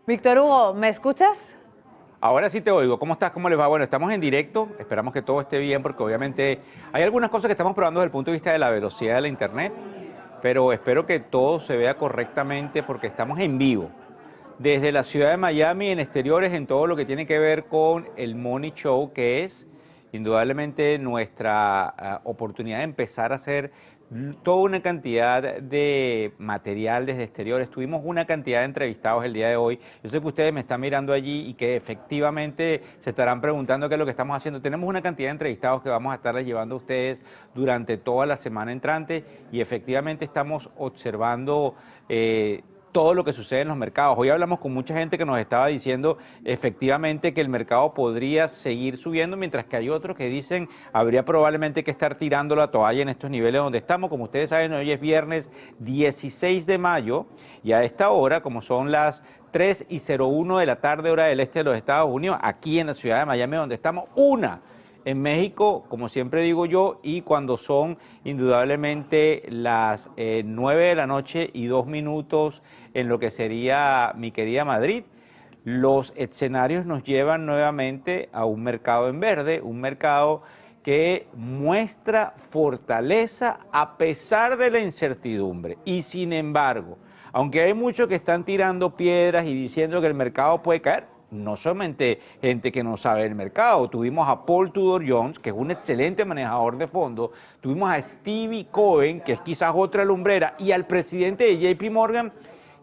Víctor Hugo, ¿me escuchas? Ahora sí te oigo. ¿Cómo estás? ¿Cómo les va? Bueno, estamos en directo. Esperamos que todo esté bien porque obviamente hay algunas cosas que estamos probando desde el punto de vista de la velocidad de la internet, pero espero que todo se vea correctamente porque estamos en vivo. Desde la ciudad de Miami, en exteriores, en todo lo que tiene que ver con el Money Show, que es indudablemente nuestra oportunidad de empezar a hacer toda una cantidad de material desde exteriores. Tuvimos una cantidad de entrevistados el día de hoy. Yo sé que ustedes me están mirando allí y que efectivamente se estarán preguntando qué es lo que estamos haciendo. Tenemos una cantidad de entrevistados que vamos a estarles llevando a ustedes durante toda la semana entrante y efectivamente estamos observando todo lo que sucede en los mercados. Hoy hablamos con mucha gente que nos estaba diciendo efectivamente que el mercado podría seguir subiendo, mientras que hay otros que dicen habría probablemente que estar tirando la toalla en estos niveles donde estamos. Como ustedes saben, hoy es viernes 16 de mayo y a esta hora, como son las 3:01 de la tarde, hora del este de los Estados Unidos, aquí en la ciudad de Miami, donde estamos, en México, como siempre digo yo, y cuando son indudablemente las 9 de la noche y 2 minutos en lo que sería mi querida Madrid, los escenarios nos llevan nuevamente a un mercado en verde, un mercado que muestra fortaleza a pesar de la incertidumbre. Y sin embargo, aunque hay muchos que están tirando piedras y diciendo que el mercado puede caer, no solamente gente que no sabe el mercado, tuvimos a Paul Tudor Jones, que es un excelente manejador de fondos, tuvimos a Stevie Cohen, que es quizás otra lumbrera, y al presidente de JP Morgan,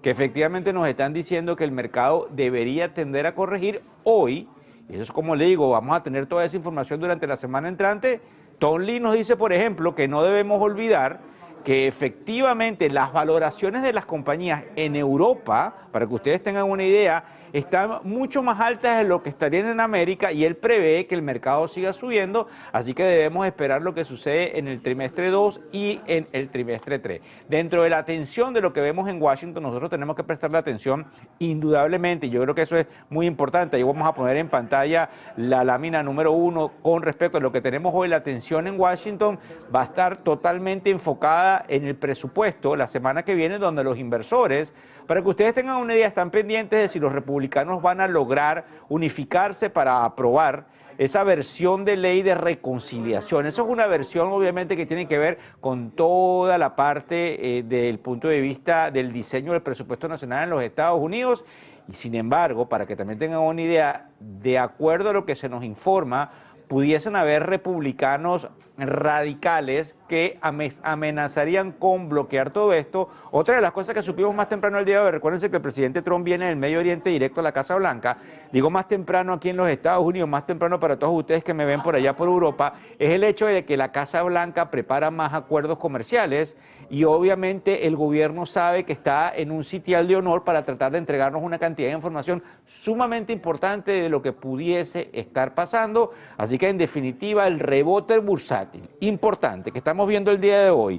que efectivamente nos están diciendo que el mercado debería tender a corregir hoy. Y eso es como le digo, vamos a tener toda esa información durante la semana entrante. Tom Lee nos dice, por ejemplo, que no debemos olvidar que efectivamente las valoraciones de las compañías en Europa, para que ustedes tengan una idea, están mucho más altas de lo que estarían en América y él prevé que el mercado siga subiendo, así que debemos esperar lo que sucede en el trimestre 2 y en el trimestre 3. Dentro de la atención de lo que vemos en Washington, nosotros tenemos que prestarle atención indudablemente, y yo creo que eso es muy importante. Ahí vamos a poner en pantalla la lámina número 1 con respecto a lo que tenemos hoy. La atención en Washington va a estar totalmente enfocada en el presupuesto la semana que viene, donde los inversores, para que ustedes tengan una idea, están pendientes de si los republicanos van a lograr unificarse para aprobar esa versión de ley de reconciliación. Eso es una versión obviamente que tiene que ver con toda la parte del punto de vista del diseño del presupuesto nacional en los Estados Unidos. Y sin embargo, para que también tengan una idea, de acuerdo a lo que se nos informa, pudiesen haber republicanos radicales que amenazarían con bloquear todo esto. Otra de las cosas que supimos más temprano el día de hoy, recuérdense que el presidente Trump viene del Medio Oriente directo a la Casa Blanca, digo más temprano aquí en los Estados Unidos, más temprano para todos ustedes que me ven por allá por Europa, es el hecho de que la Casa Blanca prepara más acuerdos comerciales y obviamente el gobierno sabe que está en un sitial de honor para tratar de entregarnos una cantidad de información sumamente importante de lo que pudiese estar pasando. Así que en definitiva el rebote bursátil importante que estamos viendo el día de hoy,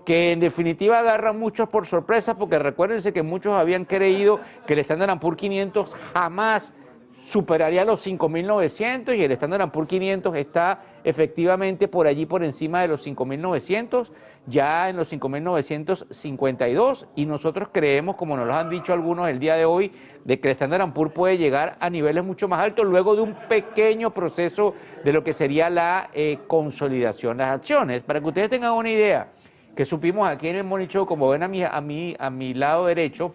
que en definitiva agarra a muchos por sorpresa, porque recuérdense que muchos habían creído que el Standard & Poor's 500 jamás superaría los 5.900 y el Standard & Poor's 500 está efectivamente por allí por encima de los 5.900, ya en los 5.952, y nosotros creemos, como nos lo han dicho algunos el día de hoy, de que el Standard & Poor's puede llegar a niveles mucho más altos luego de un pequeño proceso de lo que sería la consolidación de las acciones. Para que ustedes tengan una idea, que supimos aquí en el Money Show, como ven a mi lado derecho,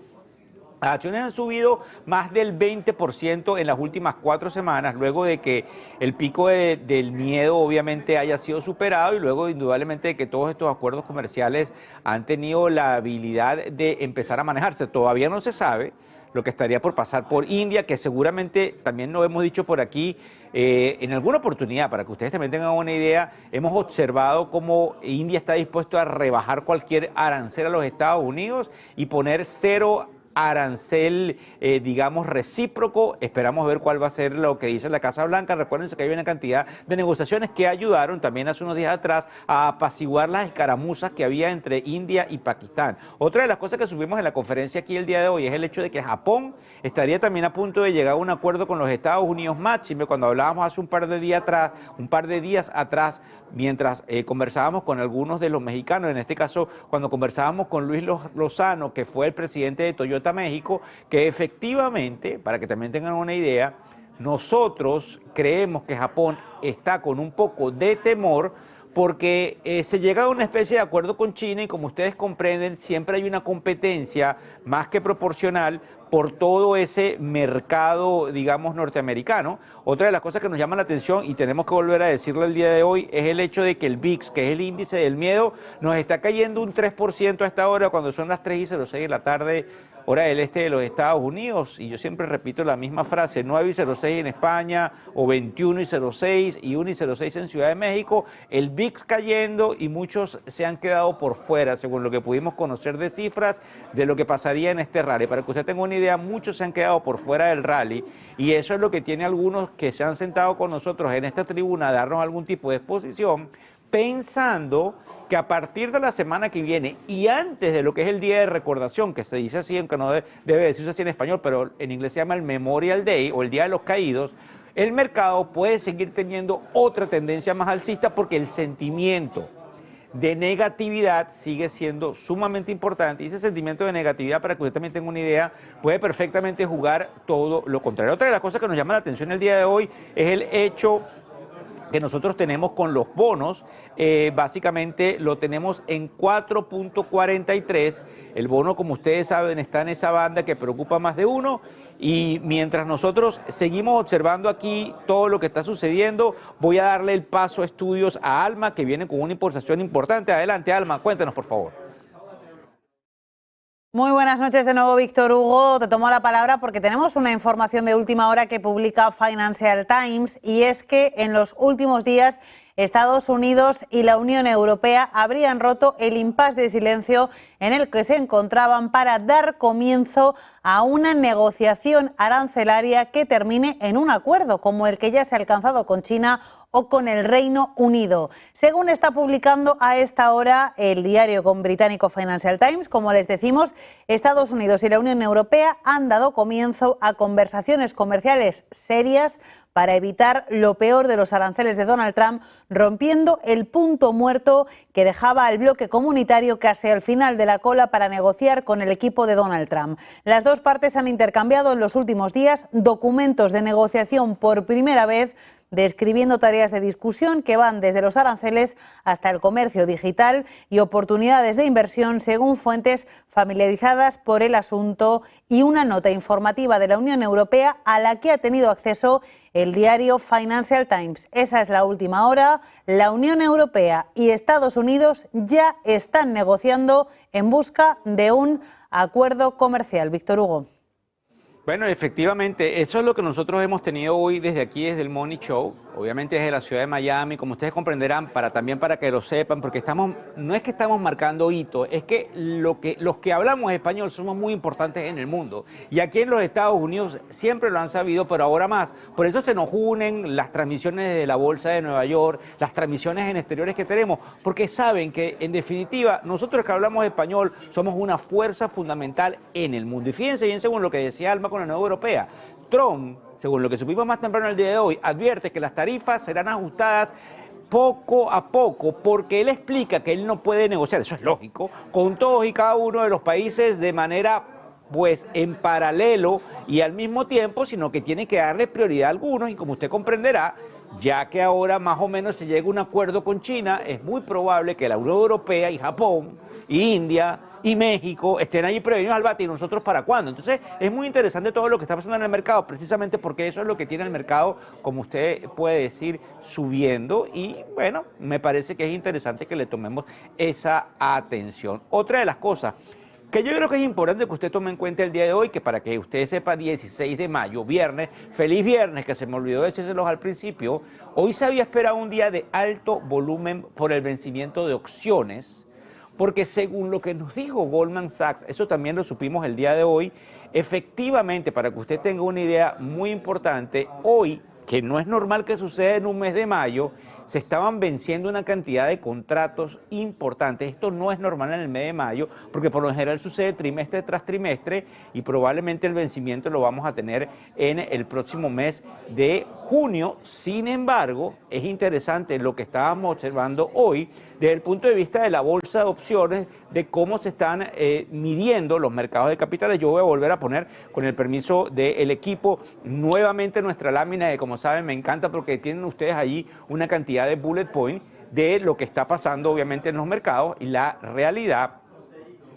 las acciones han subido más del 20% en las últimas 4 semanas, luego de que el pico del miedo obviamente haya sido superado y luego indudablemente de que todos estos acuerdos comerciales han tenido la habilidad de empezar a manejarse. Todavía no se sabe lo que estaría por pasar por India, que seguramente también lo hemos dicho por aquí en alguna oportunidad, para que ustedes también tengan una idea, hemos observado cómo India está dispuesto a rebajar cualquier arancel a los Estados Unidos y poner cero arancel, digamos, recíproco. Esperamos ver cuál va a ser lo que dice la Casa Blanca. Recuérdense que hay una cantidad de negociaciones que ayudaron también hace unos días atrás a apaciguar las escaramuzas que había entre India y Pakistán. Otra de las cosas que subimos en la conferencia aquí el día de hoy es el hecho de que Japón estaría también a punto de llegar a un acuerdo con los Estados Unidos máxime. Cuando hablábamos hace un par de días atrás, mientras conversábamos con algunos de los mexicanos, en este caso cuando conversábamos con Luis Lozano, que fue el presidente de Toyota hasta México, que efectivamente, para que también tengan una idea, nosotros creemos que Japón está con un poco de temor porque se llega a una especie de acuerdo con China y como ustedes comprenden, siempre hay una competencia más que proporcional por todo ese mercado, digamos, norteamericano. Otra de las cosas que nos llama la atención y tenemos que volver a decirlo el día de hoy es el hecho de que el VIX, que es el índice del miedo, nos está cayendo un 3% a esta hora cuando son las 3:06 de la tarde, hora del este de los Estados Unidos. Y yo siempre repito la misma frase, 9:06 en España o 21:06 y 1:06 en Ciudad de México. El VIX cayendo y muchos se han quedado por fuera, según lo que pudimos conocer de cifras de lo que pasaría en este rally. Para que usted tenga una idea, muchos se han quedado por fuera del rally y eso es lo que tiene algunos que se han sentado con nosotros en esta tribuna a darnos algún tipo de exposición, pensando que a partir de la semana que viene y antes de lo que es el Día de Recordación, que se dice así, aunque no debe decirse así en español, pero en inglés se llama el Memorial Day o el Día de los Caídos, el mercado puede seguir teniendo otra tendencia más alcista porque el sentimiento de negatividad sigue siendo sumamente importante y ese sentimiento de negatividad, para que usted también tenga una idea, puede perfectamente jugar todo lo contrario. Otra de las cosas que nos llama la atención el día de hoy es el hecho que nosotros tenemos con los bonos. Básicamente lo tenemos en 4.43, el bono, como ustedes saben, está en esa banda que preocupa más de uno. Y mientras nosotros seguimos observando aquí todo lo que está sucediendo, voy a darle el paso a estudios a Alma, que viene con una información importante. Adelante, Alma, cuéntanos, por favor. Muy buenas noches de nuevo, Víctor Hugo. Te tomo la palabra porque tenemos una información de última hora que publica Financial Times y es que en los últimos días Estados Unidos y la Unión Europea habrían roto el impasse de silencio en el que se encontraban para dar comienzo a una negociación arancelaria que termine en un acuerdo como el que ya se ha alcanzado con China o con el Reino Unido. Según está publicando a esta hora el diario británico Financial Times, como les decimos, Estados Unidos y la Unión Europea han dado comienzo a conversaciones comerciales serias para evitar lo peor de los aranceles de Donald Trump, rompiendo el punto muerto que dejaba al bloque comunitario casi al final de la cola para negociar con el equipo de Donald Trump. Las dos partes han intercambiado en los últimos días documentos de negociación por primera vez, describiendo tareas de discusión que van desde los aranceles hasta el comercio digital y oportunidades de inversión, según fuentes familiarizadas por el asunto y una nota informativa de la Unión Europea a la que ha tenido acceso el diario Financial Times. Esa es la última hora. La Unión Europea y Estados Unidos ya están negociando en busca de un acuerdo comercial. Víctor Hugo. Bueno, efectivamente, eso es lo que nosotros hemos tenido hoy desde aquí, desde el Money Show, obviamente desde la ciudad de Miami, como ustedes comprenderán, también para que lo sepan, porque no es que estamos marcando hitos, es que los que hablamos español somos muy importantes en el mundo. Y aquí en los Estados Unidos siempre lo han sabido, pero ahora más. Por eso se nos unen las transmisiones de la Bolsa de Nueva York, las transmisiones en exteriores que tenemos, porque saben que, en definitiva, nosotros que hablamos español somos una fuerza fundamental en el mundo. Y fíjense bien, según lo que decía Alma con la Nueva Europea, Trump, según lo que supimos más temprano el día de hoy, advierte que las tarifas serán ajustadas poco a poco, porque él explica que él no puede negociar, eso es lógico, con todos y cada uno de los países de manera pues en paralelo y al mismo tiempo, sino que tiene que darle prioridad a algunos y como usted comprenderá, ya que ahora más o menos se llega a un acuerdo con China, es muy probable que la Unión Europea y Japón y India y México estén ahí prevenidos al bate y nosotros para cuándo. Entonces es muy interesante todo lo que está pasando en el mercado, precisamente porque eso es lo que tiene el mercado, como usted puede decir, subiendo y bueno, me parece que es interesante que le tomemos esa atención. Otra de las cosas que yo creo que es importante que usted tome en cuenta el día de hoy, que para que usted sepa, 16 de mayo, viernes, feliz viernes, que se me olvidó decírselos al principio, hoy se había esperado un día de alto volumen por el vencimiento de opciones, porque según lo que nos dijo Goldman Sachs, eso también lo supimos el día de hoy, efectivamente, para que usted tenga una idea muy importante, hoy, que no es normal que suceda en un mes de mayo, se estaban venciendo una cantidad de contratos importantes. Esto no es normal en el mes de mayo, porque por lo general sucede trimestre tras trimestre y probablemente el vencimiento lo vamos a tener en el próximo mes de junio. Sin embargo, es interesante lo que estábamos observando hoy desde el punto de vista de la bolsa de opciones, de cómo se están midiendo los mercados de capitales. Yo voy a volver a poner, con el permiso del equipo, nuevamente nuestra lámina, que como saben me encanta porque tienen ustedes allí una cantidad de bullet point de lo que está pasando obviamente en los mercados, y la realidad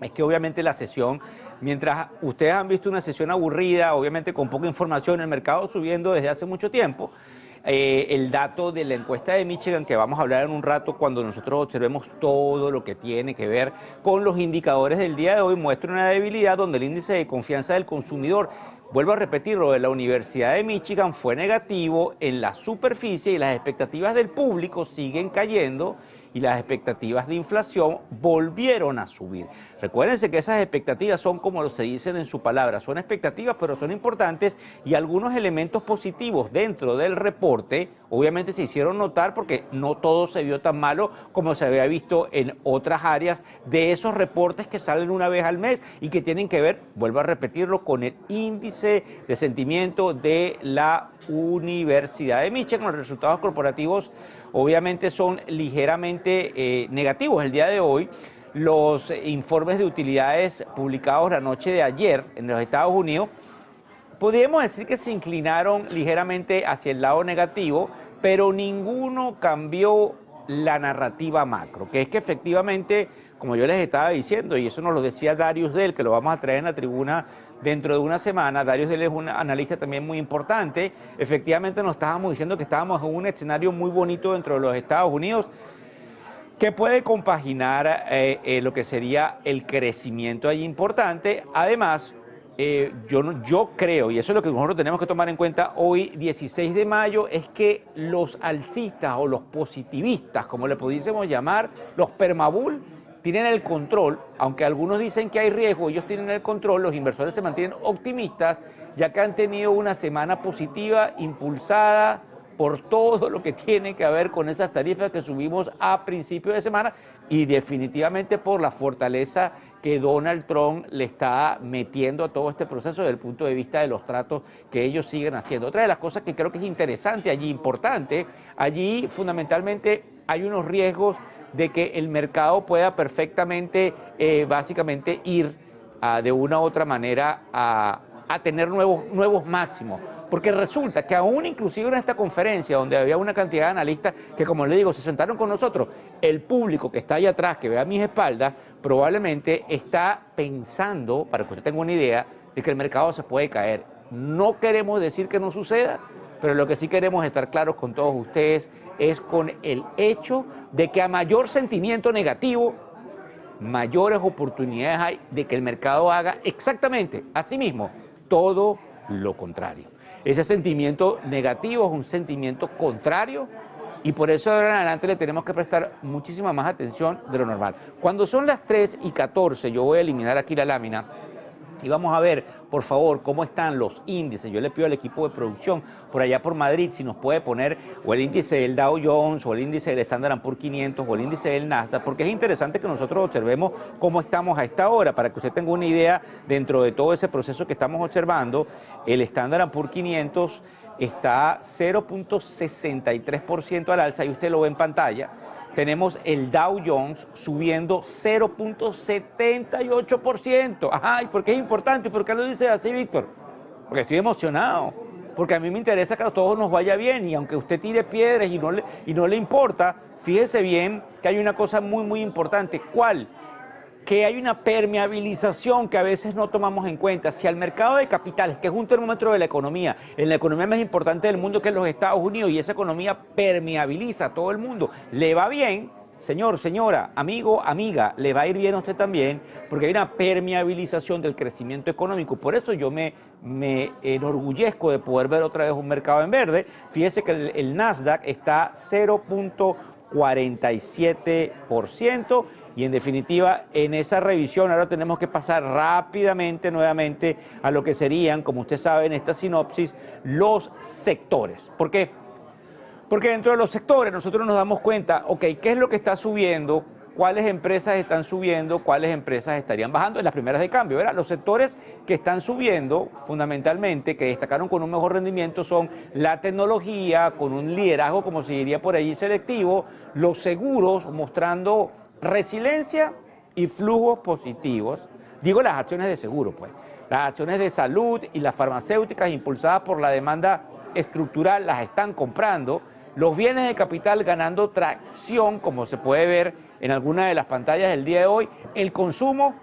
es que obviamente la sesión, mientras ustedes han visto una sesión aburrida, obviamente con poca información, el mercado subiendo desde hace mucho tiempo, el dato de la encuesta de Michigan, que vamos a hablar en un rato cuando nosotros observemos todo lo que tiene que ver con los indicadores del día de hoy, muestra una debilidad donde el índice de confianza del consumidor, vuelvo a repetirlo, de la Universidad de Michigan fue negativo en la superficie y las expectativas del público siguen cayendo y las expectativas de inflación volvieron a subir. Recuérdense que esas expectativas son como se dicen en su palabra, son expectativas pero son importantes, y algunos elementos positivos dentro del reporte obviamente se hicieron notar porque no todo se vio tan malo como se había visto en otras áreas de esos reportes que salen una vez al mes y que tienen que ver, vuelvo a repetirlo, con el índice de sentimiento de la Universidad de Michigan. Los resultados corporativos obviamente son ligeramente negativos el día de hoy. Los informes de utilidades publicados la noche de ayer en los Estados Unidos, podríamos decir que se inclinaron ligeramente hacia el lado negativo, pero ninguno cambió la narrativa macro, que es que efectivamente, como yo les estaba diciendo, y eso nos lo decía Darius Dell, que lo vamos a traer en la tribuna dentro de una semana. Darius Dell es un analista también muy importante. Efectivamente nos estábamos diciendo que estábamos en un escenario muy bonito dentro de los Estados Unidos, que puede compaginar lo que sería el crecimiento allí importante. Además, yo creo, y eso es lo que nosotros tenemos que tomar en cuenta hoy, 16 de mayo, es que los alcistas o los positivistas, como le pudiésemos llamar, los permabull, tienen el control. Aunque algunos dicen que hay riesgo, ellos tienen el control. Los inversores se mantienen optimistas, ya que han tenido una semana positiva impulsada por todo lo que tiene que ver con esas tarifas que subimos a principios de semana, y definitivamente por la fortaleza que Donald Trump le está metiendo a todo este proceso desde el punto de vista de los tratos que ellos siguen haciendo. Otra de las cosas que creo que es interesante allí, importante, allí fundamentalmente hay unos riesgos de que el mercado pueda perfectamente, básicamente ir de una u otra manera a tener nuevos máximos. Porque resulta que aún inclusive en esta conferencia donde había una cantidad de analistas que, como les digo, se sentaron con nosotros, el público que está allá atrás, que ve a mis espaldas, probablemente está pensando, para que usted tenga una idea, de que el mercado se puede caer. No queremos decir que no suceda, pero lo que sí queremos estar claros con todos ustedes es con el hecho de que a mayor sentimiento negativo, mayores oportunidades hay de que el mercado haga exactamente, así mismo, todo lo contrario. Ese sentimiento negativo es un sentimiento contrario, y por eso de ahora en adelante le tenemos que prestar muchísima más atención de lo normal. Cuando son las 3:14, yo voy a eliminar aquí la lámina y vamos a ver, por favor, cómo están los índices. Yo le pido al equipo de producción por allá por Madrid si nos puede poner o el índice del Dow Jones, o el índice del Standard & Poor's 500, o el índice del Nasdaq, porque es interesante que nosotros observemos cómo estamos a esta hora, para que usted tenga una idea dentro de todo ese proceso que estamos observando. El Standard & Poor's 500 está 0.63% al alza, y usted lo ve en pantalla. Tenemos el Dow Jones subiendo 0.78%. Ajá, ¿y por qué es importante? ¿Por qué lo dice así, Víctor? Porque estoy emocionado, porque a mí me interesa que a todos nos vaya bien, y aunque usted tire piedras y no le importa, fíjese bien que hay una cosa muy importante. ¿Cuál? Que hay una permeabilización que a veces no tomamos en cuenta. Si al mercado de capitales, que es un termómetro de la economía, en la economía más importante del mundo, que es los Estados Unidos, y esa economía permeabiliza a todo el mundo, le va bien, señor, señora, amigo, amiga, le va a ir bien a usted también, porque hay una permeabilización del crecimiento económico. Por eso yo me enorgullezco de poder ver otra vez un mercado en verde. Fíjese que el Nasdaq está 0.47%, y en definitiva, en esa revisión ahora tenemos que pasar rápidamente nuevamente a lo que serían, como usted sabe en esta sinopsis, los sectores. ¿Por qué? Porque dentro de los sectores nosotros nos damos cuenta, ok, ¿qué es lo que está subiendo? ¿Cuáles empresas están subiendo? ¿Cuáles empresas estarían bajando? En las primeras de cambio, ¿verdad? Los sectores que están subiendo, fundamentalmente, que destacaron con un mejor rendimiento, son la tecnología, con un liderazgo, como se diría por allí, selectivo, los seguros, mostrando resiliencia y flujos positivos. Digo las acciones de seguro, pues. Las acciones de salud y las farmacéuticas, impulsadas por la demanda estructural, las están comprando. Los bienes de capital ganando tracción, como se puede ver en alguna de las pantallas del día de hoy. El consumo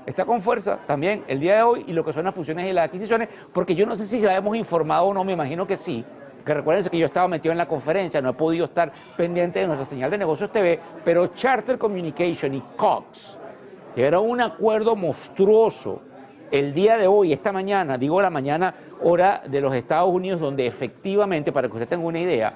está con fuerza también el día de hoy, y lo que son las fusiones y las adquisiciones, porque yo no sé si ya hemos informado o no, me imagino que sí, que recuérdense que yo estaba metido en la conferencia, no he podido estar pendiente de nuestra señal de Negocios TV, pero Charter Communication y Cox llegaron a un acuerdo monstruoso el día de hoy, esta mañana, digo la mañana hora de los Estados Unidos, donde efectivamente, para que usted tenga una idea,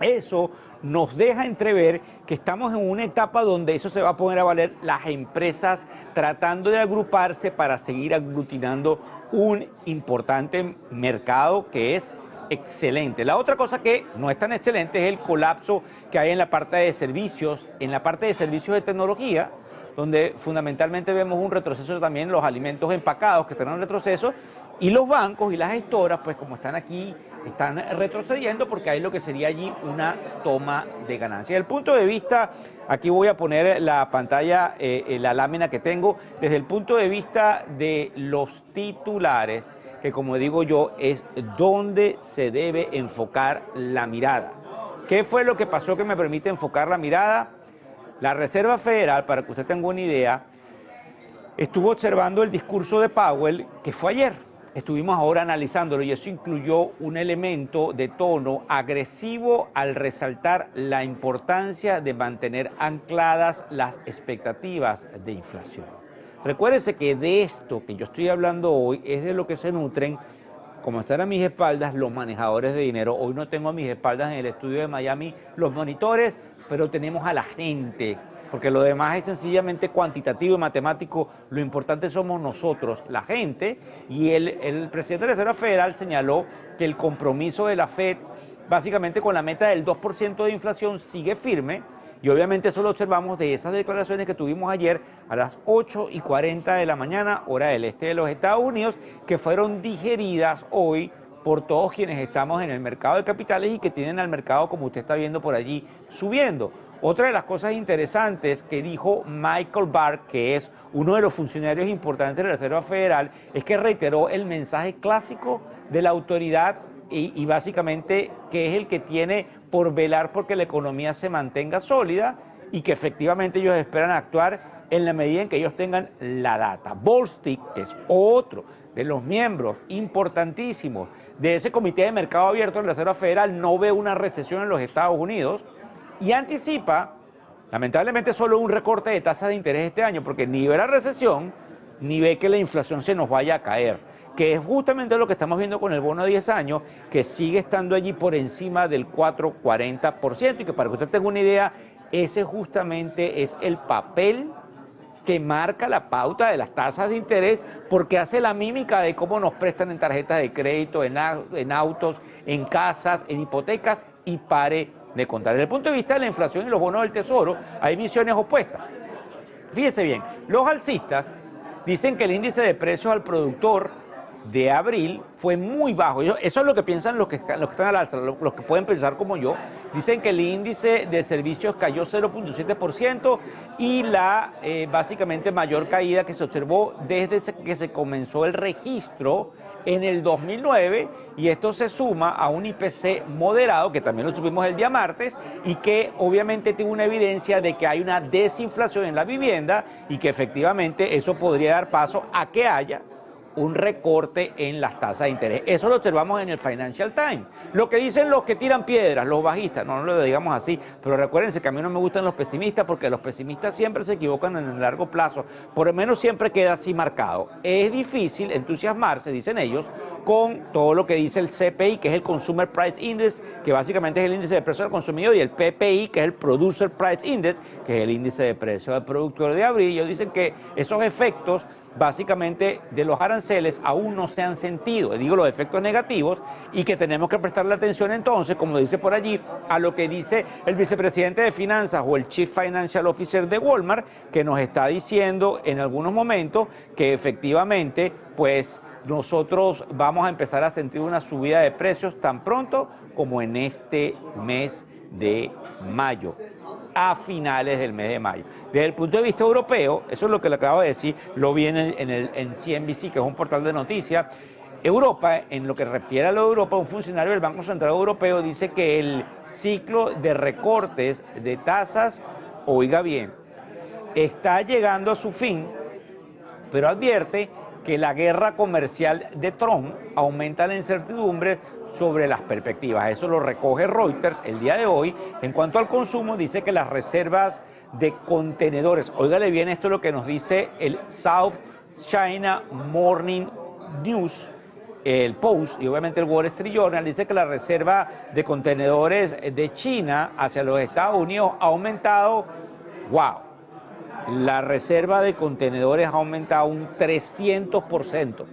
eso nos deja entrever que estamos en una etapa donde eso se va a poner a valer, las empresas tratando de agruparse para seguir aglutinando un importante mercado que es excelente. La otra cosa que no es tan excelente es el colapso que hay en la parte de servicios, de tecnología, donde fundamentalmente vemos un retroceso también en los alimentos empacados que están en retroceso, y los bancos y las gestoras, pues como están aquí, están retrocediendo porque hay lo que sería allí una toma de ganancia. Desde el punto de vista, aquí voy a poner la pantalla, la lámina que tengo, desde el punto de vista de los titulares, que como digo yo, es donde se debe enfocar la mirada. ¿Qué fue lo que pasó que me permite enfocar la mirada? La Reserva Federal, para que usted tenga una idea, estuvo observando el discurso de Powell, que fue ayer. Estuvimos ahora analizándolo y eso incluyó un elemento de tono agresivo al resaltar la importancia de mantener ancladas las expectativas de inflación. Recuérdense que de esto que yo estoy hablando hoy es de lo que se nutren, como están a mis espaldas, los manejadores de dinero. Hoy no tengo a mis espaldas en el estudio de Miami los monitores, pero tenemos a la gente, porque lo demás es sencillamente cuantitativo y matemático. Lo importante somos nosotros, la gente, y el presidente de la Reserva Federal señaló que el compromiso de la Fed, básicamente con la meta del 2% de inflación, sigue firme, y obviamente eso lo observamos de esas declaraciones que tuvimos ayer a las 8:40 de la mañana, hora del este de los Estados Unidos, que fueron digeridas hoy por todos quienes estamos en el mercado de capitales y que tienen al mercado, como usted está viendo por allí, subiendo. Otra de las cosas interesantes que dijo Michael Barr, que es uno de los funcionarios importantes de la Reserva Federal, es que reiteró el mensaje clásico de la autoridad y básicamente que es el que tiene por velar porque la economía se mantenga sólida y que efectivamente ellos esperan actuar en la medida en que ellos tengan la data. Bostic, que es otro de los miembros importantísimos de ese comité de mercado abierto en la Reserva Federal, no ve una recesión en los Estados Unidos y anticipa, lamentablemente, solo un recorte de tasas de interés este año, porque ni ve la recesión, ni ve que la inflación se nos vaya a caer, que es justamente lo que estamos viendo con el bono de 10 años, que sigue estando allí por encima del 4,40%, y que para que usted tenga una idea, ese justamente es el papel que marca la pauta de las tasas de interés, porque hace la mímica de cómo nos prestan en tarjetas de crédito, en autos, en casas, en hipotecas, y pare de contar. Desde el punto de vista de la inflación y los bonos del Tesoro, hay visiones opuestas. Fíjese bien, los alcistas dicen que el índice de precios al productor de abril fue muy bajo. Eso es lo que piensan los que están al alza, los que pueden pensar como yo. Dicen que el índice de servicios cayó 0,7% y la básicamente mayor caída que se observó desde que se comenzó el registro en el 2009, y esto se suma a un IPC moderado, que también lo supimos el día martes, y que obviamente tiene una evidencia de que hay una desinflación en la vivienda y que efectivamente eso podría dar paso a que haya un recorte en las tasas de interés. Eso lo observamos en el Financial Times. Lo que dicen los que tiran piedras, los bajistas, no lo digamos así, pero recuérdense que a mí no me gustan los pesimistas, porque los pesimistas siempre se equivocan en el largo plazo, por lo menos siempre queda así marcado. Es difícil entusiasmarse, dicen ellos, con todo lo que dice el CPI, que es el Consumer Price Index, que básicamente es el índice de precio del consumidor, y el PPI, que es el Producer Price Index, que es el índice de precio del productor de abril. Ellos dicen que esos efectos básicamente de los aranceles aún no se han sentido, digo los efectos negativos, y que tenemos que prestarle atención entonces, como dice por allí, a lo que dice el vicepresidente de Finanzas o el Chief Financial Officer de Walmart, que nos está diciendo en algunos momentos que efectivamente pues nosotros vamos a empezar a sentir una subida de precios tan pronto como en este mes de mayo, a finales del mes de mayo. Desde el punto de vista europeo, eso es lo que le acabo de decir, lo vi en CNBC, que es un portal de noticias. Europa, en lo que refiere a lo de Europa, un funcionario del Banco Central Europeo dice que el ciclo de recortes de tasas, oiga bien, está llegando a su fin, pero advierte que la guerra comercial de Trump aumenta la incertidumbre sobre las perspectivas. Eso lo recoge Reuters el día de hoy. En cuanto al consumo, dice que las reservas de contenedores, óigale bien, esto es lo que nos dice el South China Morning News, el Post y obviamente el Wall Street Journal, dice que la reserva de contenedores de China hacia los Estados Unidos ha aumentado, wow, la reserva de contenedores ha aumentado un 300%.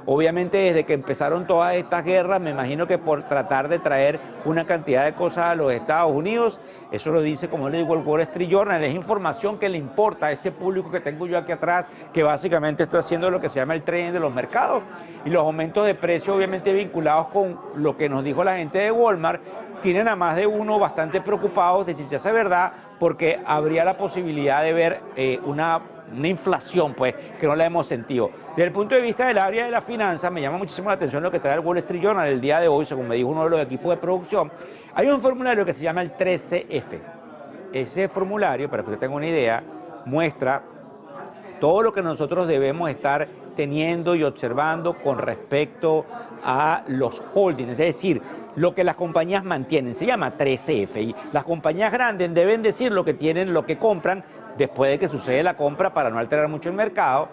Obviamente desde que empezaron todas estas guerras, me imagino que por tratar de traer una cantidad de cosas a los Estados Unidos, eso lo dice, como le digo, el Wall Street Journal, es información que le importa a este público que tengo yo aquí atrás, que básicamente está haciendo lo que se llama el trading de los mercados, y los aumentos de precios obviamente vinculados con lo que nos dijo la gente de Walmart, tienen a más de uno bastante preocupados de si se hace verdad, porque habría la posibilidad de ver una inflación pues que no la hemos sentido. Desde el punto de vista del área de la finanza, me llama muchísimo la atención lo que trae el Wall Street Journal el día de hoy, según me dijo uno de los equipos de producción. Hay un formulario que se llama el 13F. Ese formulario, para que usted tenga una idea, muestra todo lo que nosotros debemos estar teniendo y observando con respecto a los holdings, es decir, lo que las compañías mantienen. Se llama 13F y las compañías grandes deben decir lo que tienen, lo que compran después de que sucede la compra para no alterar mucho el mercado.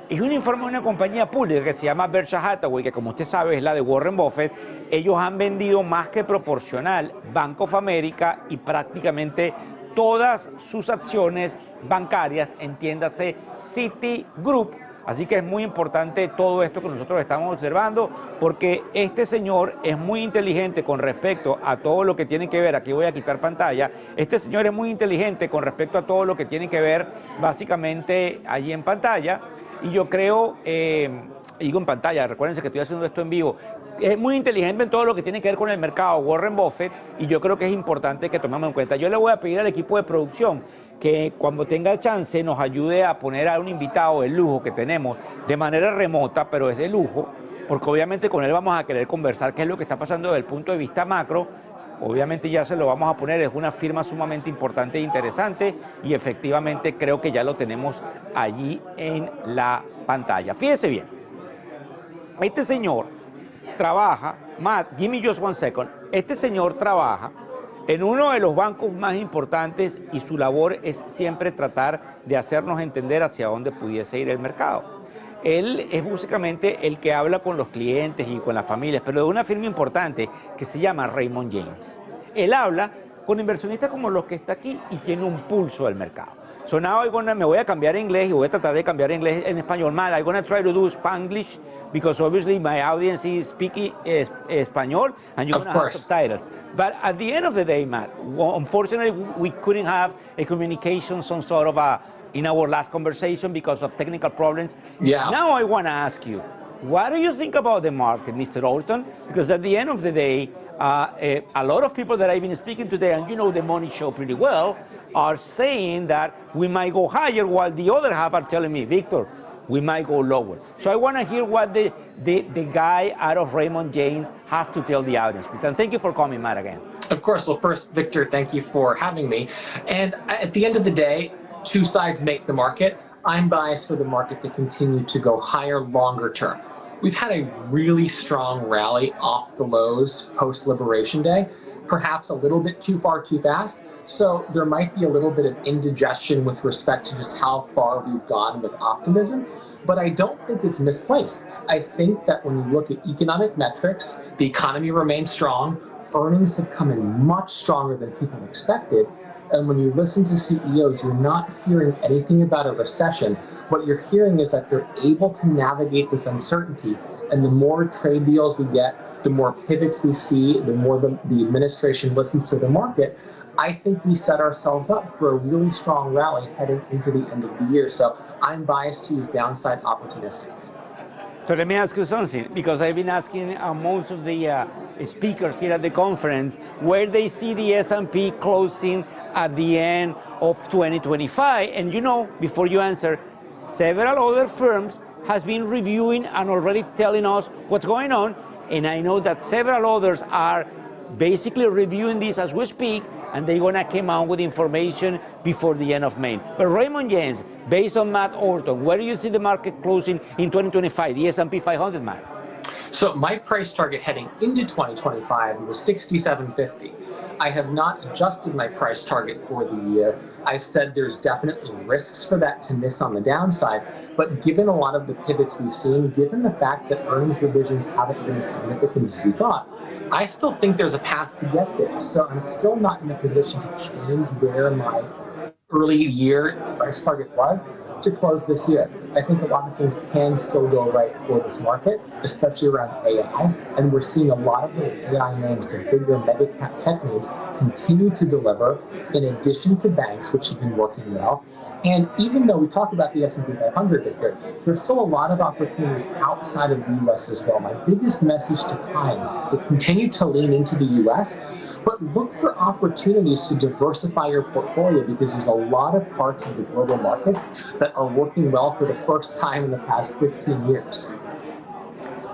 Es un informe de una compañía pública que se llama Berkshire Hathaway, que como usted sabe es la de Warren Buffett. Ellos han vendido más que proporcional Bank of America y prácticamente todas sus acciones bancarias, entiéndase Citigroup. Así que es muy importante todo esto que nosotros estamos observando, porque este señor es muy inteligente con respecto a todo lo que tiene que ver, aquí voy a quitar pantalla, este señor es muy inteligente con respecto a todo lo que tiene que ver básicamente allí en pantalla, y yo creo, digo en pantalla, recuérdense que estoy haciendo esto en vivo, es muy inteligente en todo lo que tiene que ver con el mercado, Warren Buffett, y yo creo que es importante que tomemos en cuenta. Yo le voy a pedir al equipo de producción que cuando tenga chance nos ayude a poner a un invitado de lujo que tenemos de manera remota, pero es de lujo, porque obviamente con él vamos a querer conversar qué es lo que está pasando desde el punto de vista macro. Obviamente ya se lo vamos a poner, es una firma sumamente importante e interesante y efectivamente creo que ya lo tenemos allí en la pantalla. Fíjese bien, este señor trabaja, Matt, give me just one second, este señor trabaja en uno de los bancos más importantes y su labor es siempre tratar de hacernos entender hacia dónde pudiese ir el mercado. Él es básicamente el que habla con los clientes y con las familias, pero de una firma importante que se llama Raymond James. Él habla con inversionistas como los que está aquí y tiene un pulso del mercado. So now me voy a cambiar a inglés y voy a tratar de cambiar a inglés en español. Matt, I'm going to try to do Spanglish because obviously my audience is speaking español and you're going to have subtitles. But at the end of the day, Matt, unfortunately we couldn't have a communication, some sort of in our last conversation because of technical problems. Yeah. Now I want to ask you, what do you think about the market, Mr. Orton? Because at the end of the day, a lot of people that I've been speaking today, and you know the Money Show pretty well, are saying that we might go higher, while the other half are telling me, Victor, we might go lower. So I want to hear what the guy out of Raymond James have to tell the audience, please. And thank you for coming, Matt, again. Of course. Well, first, Victor, thank you for having me. And at the end of the day, two sides make the market. I'm biased for the market to continue to go higher longer term. We've had a really strong rally off the lows post-Liberation Day, perhaps a little bit too far too fast. So there might be a little bit of indigestion with respect to just how far we've gone with optimism, but I don't think it's misplaced. I think that when you look at economic metrics, the economy remains strong, earnings have come in much stronger than people expected, And when you listen to CEOs, you're not hearing anything about a recession. What you're hearing is that they're able to navigate this uncertainty. And the more trade deals we get, the more pivots we see, the more the administration listens to the market, I think we set ourselves up for a really strong rally heading into the end of the year. So I'm biased to use downside opportunistic. So let me ask you something, because I've been asking most of the speakers here at the conference where they see the S&P closing at the end of 2025. And you know, before you answer, several other firms has been reviewing and already telling us what's going on. And I know that several others are basically reviewing this as we speak, and they're gonna come out with information before the end of May. But Raymond James, based on Matt Orton, where do you see the market closing in 2025, the S&P 500, Matt? So my price target heading into 2025 was 67.50. I have not adjusted my price target for the year. I've said there's definitely risks for that to miss on the downside, but given a lot of the pivots we've seen, given the fact that earnings revisions haven't been as significant as we thought, I still think there's a path to get there. So I'm still not in a position to change where my early year price target was to close this year. I think a lot of things can still go right for this market, especially around AI. And we're seeing a lot of those AI names, the bigger mega cap tech names, continue to deliver in addition to banks, which have been working well. And even though we talk about the S&P 500 here, there's still a lot of opportunities outside of the US as well. My biggest message to clients is to continue to lean into the US, but look for opportunities to diversify your portfolio, because there's a lot of parts of the global markets that are working well for the first time in the past 15 years.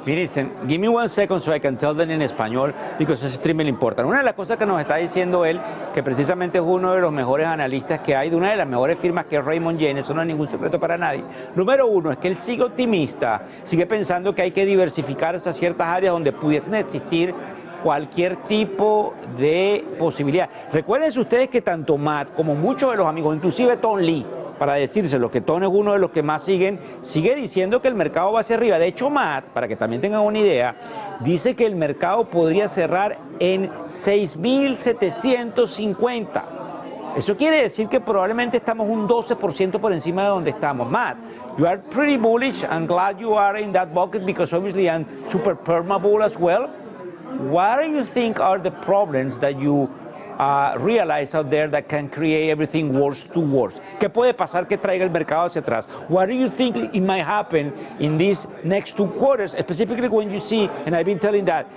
Miren, give me 1 second so I can tell them in español, because it's extremely important. Una de las cosas que nos está diciendo él, que precisamente es uno de los mejores analistas que hay, de una de las mejores firmas que es Raymond James, eso no es ningún secreto para nadie. Número uno, es que él sigue optimista, sigue pensando que hay que diversificar esas ciertas áreas donde pudiesen existir cualquier tipo de posibilidad. Recuérdense ustedes que tanto Matt como muchos de los amigos, inclusive Tom Lee, para decírselo, que Tom es uno de los que más siguen, sigue diciendo que el mercado va hacia arriba. De hecho, Matt, para que también tengan una idea, dice que el mercado podría cerrar en 6.750. Eso quiere decir que probablemente estamos un 12% por encima de donde estamos. Matt, you are pretty bullish. I'm glad you are in that bucket, because obviously I'm super perma-bull as well. What do you think are the problems that you realize out there that can create everything worse to worse? ¿Qué puede pasar que traiga el mercado hacia atrás? What do you think it might happen in these next 2 quarters, specifically when you see, and I've been telling that,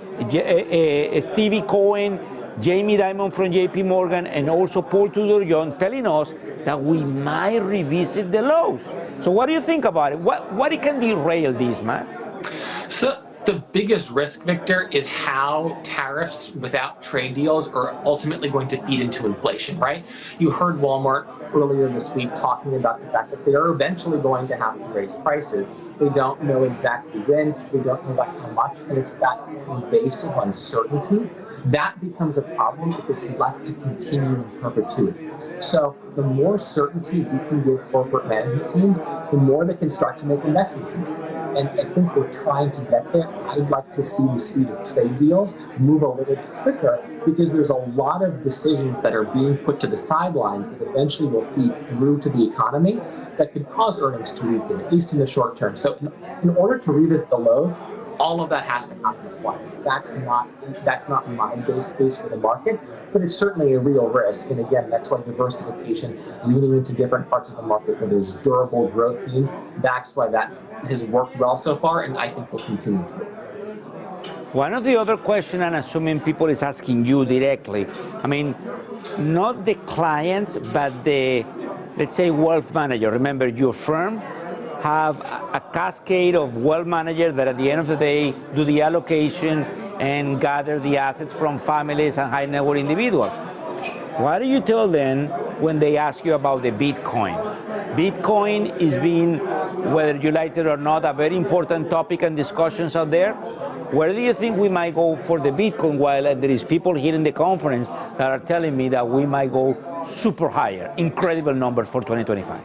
Stevie Cohen, Jamie Dimon from JP Morgan, and also Paul Tudor-Jones telling us that we might revisit the lows. So what do you think about it? What can derail this, man? So the biggest risk, Victor, is how tariffs without trade deals are ultimately going to feed into inflation, right? You heard Walmart earlier this week talking about the fact that they are eventually going to have to raise prices. They don't know exactly when, they don't know by how much, and it's that pervasive uncertainty that becomes a problem if it's left to continue in perpetuity. So the more certainty we can give corporate management teams, the more they can start to make investments in it. And I think we're trying to get there. I'd like to see the speed of trade deals move a little quicker, because there's a lot of decisions that are being put to the sidelines that eventually will feed through to the economy that could cause earnings to weaken, at least in the short term. So in order to revisit the lows, all of that has to happen at once. That's not my base case for the market, but it's certainly a real risk. And again, that's why diversification, leaning into different parts of the market where there's durable growth themes, that's why that has worked well so far, and I think will continue to. One of the other questions, I'm assuming people is asking you directly, I mean, not the clients, but the, let's say, wealth manager. Remember, your firm have a cascade of wealth managers that at the end of the day do the allocation and gather the assets from families and high net worth individuals. What do you tell them when they ask you about the Bitcoin? Bitcoin is being, whether you like it or not, a very important topic and discussions out there. Where do you think we might go for the Bitcoin, while there is people here in the conference that are telling me that we might go super higher, incredible numbers for 2025?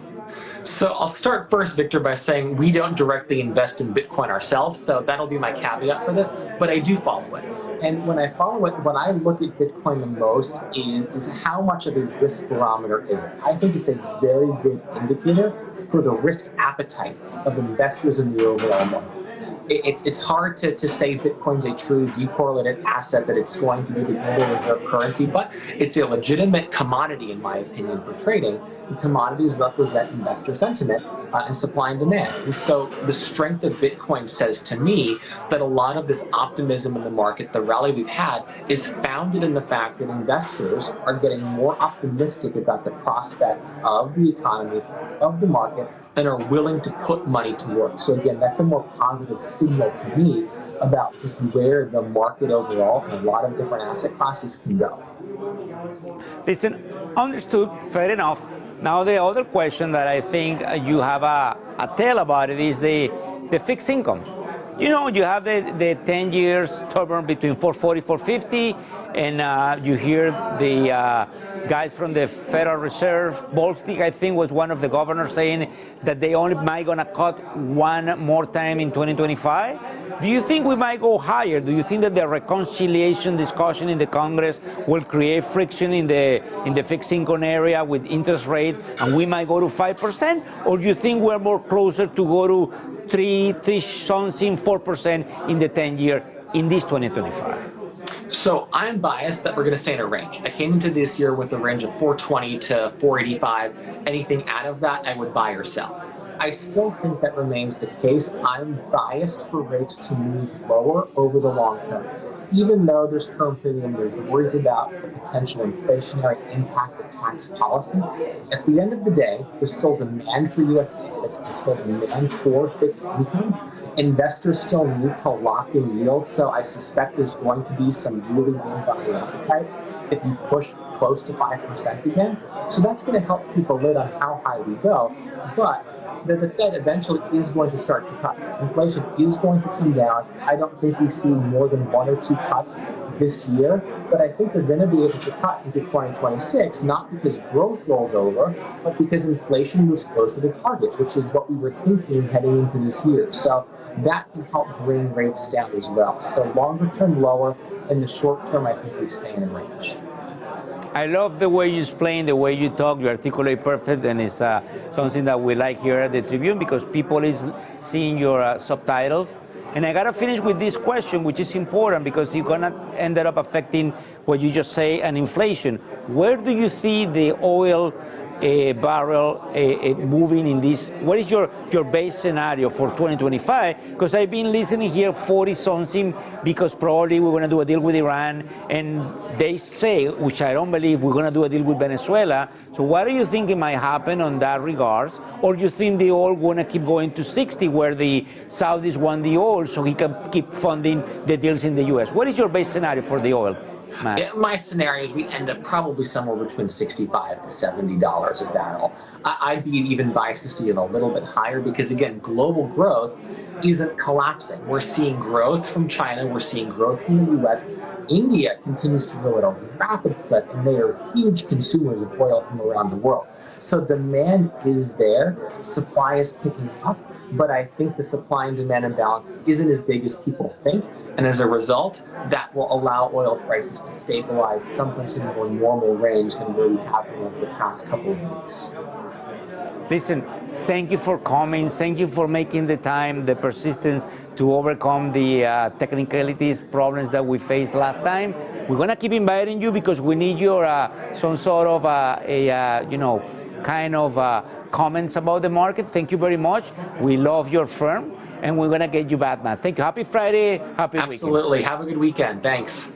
So I'll start first, Victor, by saying we don't directly invest in Bitcoin ourselves, so that'll be my caveat for this, but I do follow it. And when I follow it, when I look at Bitcoin the most is how much of a risk barometer is it. I think it's a very good indicator for the risk appetite of investors in the overall market. It's hard to say Bitcoin's a true decorrelated asset, that it's going to be the global reserve currency, but it's a legitimate commodity, in my opinion, for trading. And commodities represent investor sentiment and supply and demand. And so the strength of Bitcoin says to me that a lot of this optimism in the market, the rally we've had, is founded in the fact that investors are getting more optimistic about the prospects of the economy, of the market, and are willing to put money to work. So again, that's a more positive signal to me about just where the market overall and a lot of different asset classes can go. Listen, understood, fair enough. Now the other question that I think you have a tell about it is the fixed income. You know, you have the 10 years stubborn between 440, 450, and you hear the guys from the Federal Reserve, Bolstick, I think, was one of the governors saying that they only might gonna cut one more time in 2025. Do you think we might go higher? Do you think that the reconciliation discussion in the Congress will create friction in the fixed income area with interest rate, and we might go to 5%? Or do you think we're more closer to go to 3 something, 4% in the 10-year in this 2025? So I'm biased that we're going to stay in a range. I came into this year with a range of 420 to 485. Anything out of that, I would buy or sell. I still think that remains the case. I'm biased for rates to move lower over the long term. Even though there's term premium, there's worries about the potential inflationary impact of tax policy. At the end of the day, there's still demand for U.S. assets. There's still demand for fixed income. Investors still need to lock in yields, so I suspect there's going to be some really good buying appetite if you push close to 5% again. So that's going to help keep a lid on how high we go. But the Fed eventually is going to start to cut. Inflation is going to come down. I don't think we see more than 1 or 2 cuts this year, but I think they're going to be able to cut into 2026, not because growth rolls over, but because inflation moves closer to target, which is what we were thinking heading into this year. So that can help bring rates down as well. So longer term lower, in the short term, I think we stay in a range. I love the way you explain, the way you talk, you articulate perfect, and it's something that we like here at the Tribune because people is seeing your subtitles. And I gotta finish with this question, which is important because it's gonna end up affecting what you just say and inflation. Where do you see the oil barrel moving in this? What is your base scenario for 2025? Because I've been listening here 40 something because probably we're going to do a deal with Iran, and they say, which I don't believe, we're going to do a deal with Venezuela. So what do you think it might happen on that regards? Or do you think the oil going to keep going to 60 where the Saudis want the oil so he can keep funding the deals in the US? What is your base scenario for the oil? My scenario is we end up probably somewhere between $65 to $70 a barrel. I'd be even biased to see it a little bit higher because, again, global growth isn't collapsing. We're seeing growth from China. We're seeing growth from the U.S. India continues to grow at a rapid clip, and they are huge consumers of oil from around the world. So demand is there. Supply is picking up. But I think the supply and demand imbalance isn't as big as people think. And as a result, that will allow oil prices to stabilize someplace in a more normal range than where we have been over the past couple of weeks. Listen, thank you for coming. Thank you for making the time, the persistence to overcome the technicalities, problems that we faced last time. We're going to keep inviting you because we need your some sort of comments about the market. Thank you very much. We love your firm, and we're going to get you back, man. Thank you. Happy Friday. Happy weekend. Absolutely. Have a good weekend. Thanks.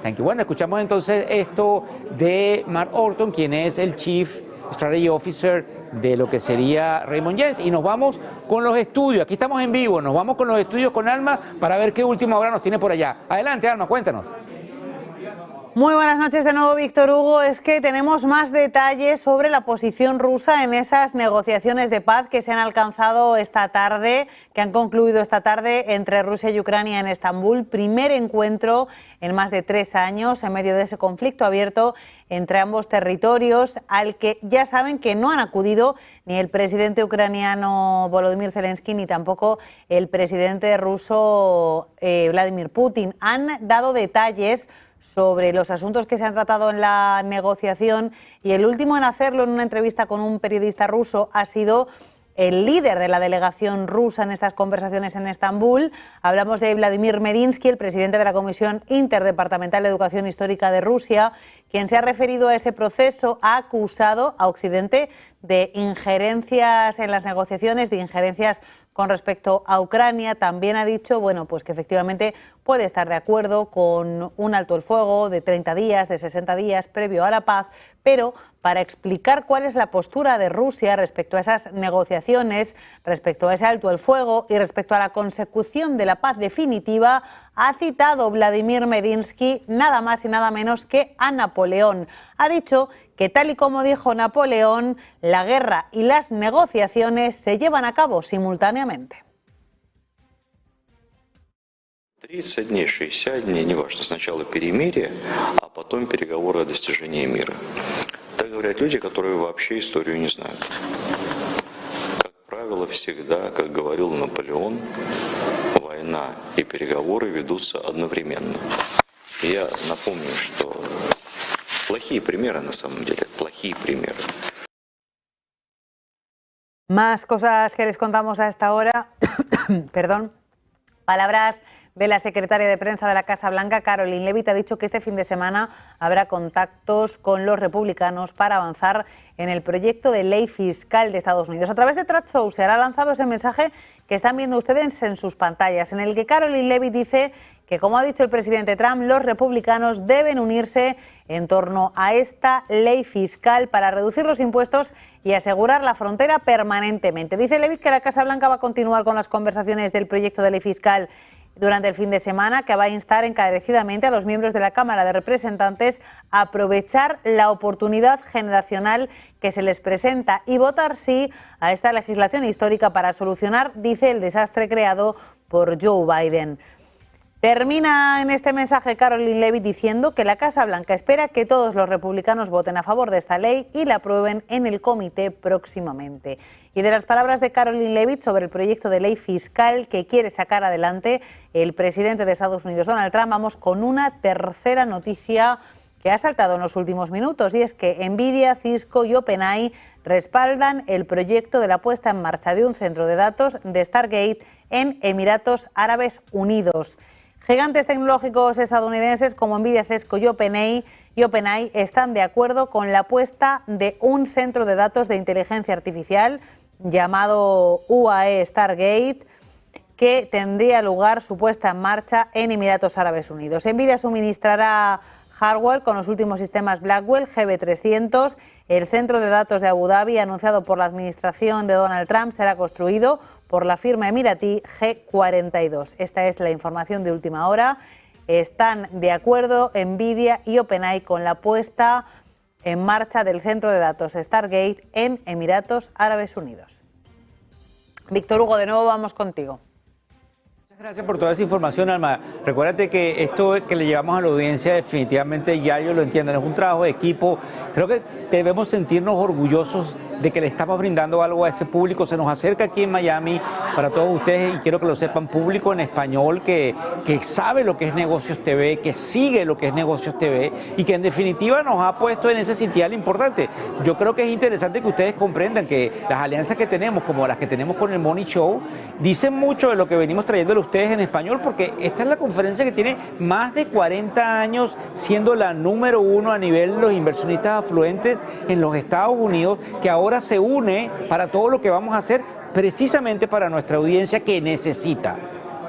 Thank you. Bueno, escuchamos entonces esto de Mark Orton, quien es el Chief Strategy Officer de lo que sería Raymond James. Y nos vamos con los estudios. Aquí estamos en vivo. Nos vamos con los estudios con Alma para ver qué última hora nos tiene por allá. Adelante, Alma, cuéntanos. Muy buenas noches de nuevo, Víctor Hugo. Es que tenemos más detalles sobre la posición rusa en esas negociaciones de paz que se han alcanzado esta tarde, que han concluido esta tarde entre Rusia y Ucrania en Estambul. Primer encuentro en más de 3 años en medio de ese conflicto abierto entre ambos territorios, al que ya saben que no han acudido ni el presidente ucraniano Volodymyr Zelensky ni tampoco el presidente ruso Vladimir Putin. Han dado detalles sobre los asuntos que se han tratado en la negociación y el último en hacerlo en una entrevista con un periodista ruso ha sido el líder de la delegación rusa en estas conversaciones en Estambul. Hablamos de Vladimir Medinsky, el presidente de la Comisión Interdepartamental de Educación Histórica de Rusia, quien se ha referido a ese proceso, ha acusado a Occidente de injerencias en las negociaciones, de injerencias con respecto a Ucrania. También ha dicho, bueno, pues que efectivamente puede estar de acuerdo con un alto el fuego de 30 días, de 60 días previo a la paz, pero para explicar cuál es la postura de Rusia respecto a esas negociaciones, respecto a ese alto el fuego y respecto a la consecución de la paz definitiva, ha citado Vladimir Medinsky nada más y nada menos que a Napoleón. Ha dicho que, tal y como dijo Napoleón, la guerra y las negociaciones se llevan a cabo simultáneamente. 30 дней, 60 дней, неважно, сначала перемирие, а потом переговоры о достижении мира. Так говорят люди, которые вообще историю не знают. Как правило, всегда, как говорил Наполеон, война и переговоры ведутся одновременно. И я напомню, что плохие примеры на самом деле, плохие примеры. Más cosas que les contamos a esta hora. Perdón. Palabras de la secretaria de prensa de la Casa Blanca, Caroline Leavitt, ha dicho que este fin de semana habrá contactos con los republicanos para avanzar en el proyecto de ley fiscal de Estados Unidos. A través de Track Show se ha lanzado ese mensaje que están viendo ustedes en sus pantallas, en el que Caroline Leavitt dice que, como ha dicho el presidente Trump, los republicanos deben unirse en torno a esta ley fiscal para reducir los impuestos y asegurar la frontera permanentemente. Dice Leavitt que la Casa Blanca va a continuar con las conversaciones del proyecto de ley fiscal durante el fin de semana, que va a instar encarecidamente a los miembros de la Cámara de Representantes a aprovechar la oportunidad generacional que se les presenta y votar sí a esta legislación histórica para solucionar, dice, el desastre creado por Joe Biden. Termina en este mensaje Caroline Leavitt diciendo que la Casa Blanca espera que todos los republicanos voten a favor de esta ley y la aprueben en el comité próximamente. Y de las palabras de Caroline Leavitt sobre el proyecto de ley fiscal que quiere sacar adelante el presidente de Estados Unidos, Donald Trump, vamos con una tercera noticia que ha saltado en los últimos minutos, y es que Nvidia, Cisco y OpenAI respaldan el proyecto de la puesta en marcha de un centro de datos de Stargate en Emiratos Árabes Unidos. Gigantes tecnológicos estadounidenses como Nvidia, Cisco y OpenAI están de acuerdo con la puesta de un centro de datos de inteligencia artificial llamado UAE Stargate, que tendría lugar su puesta en marcha en Emiratos Árabes Unidos. Nvidia suministrará hardware con los últimos sistemas Blackwell GB300. El centro de datos de Abu Dhabi, anunciado por la administración de Donald Trump, será construido por la firma emiratí G42. Esta es la información de última hora. Están de acuerdo Nvidia y OpenAI con la puesta en marcha del centro de datos Stargate en Emiratos Árabes Unidos. Víctor Hugo, de nuevo vamos contigo. Gracias por toda esa información, Alma. Recuérdate que esto que le llevamos a la audiencia definitivamente ya ellos lo entienden, es un trabajo de equipo. Creo que debemos sentirnos orgullosos de que le estamos brindando algo a ese público. Se nos acerca aquí en Miami para todos ustedes y quiero que lo sepan, público en español que sabe lo que es Negocios TV, que sigue lo que es Negocios TV y que en definitiva nos ha puesto en ese sitial importante. Yo creo que es interesante que ustedes comprendan que las alianzas que tenemos, como las que tenemos con el Money Show, dicen mucho de lo que venimos trayéndole a ustedes en español, porque esta es la conferencia que tiene más de 40 años siendo la número 1 a nivel de los inversionistas afluentes en los Estados Unidos, que ahora se une para todo lo que vamos a hacer precisamente para nuestra audiencia que necesita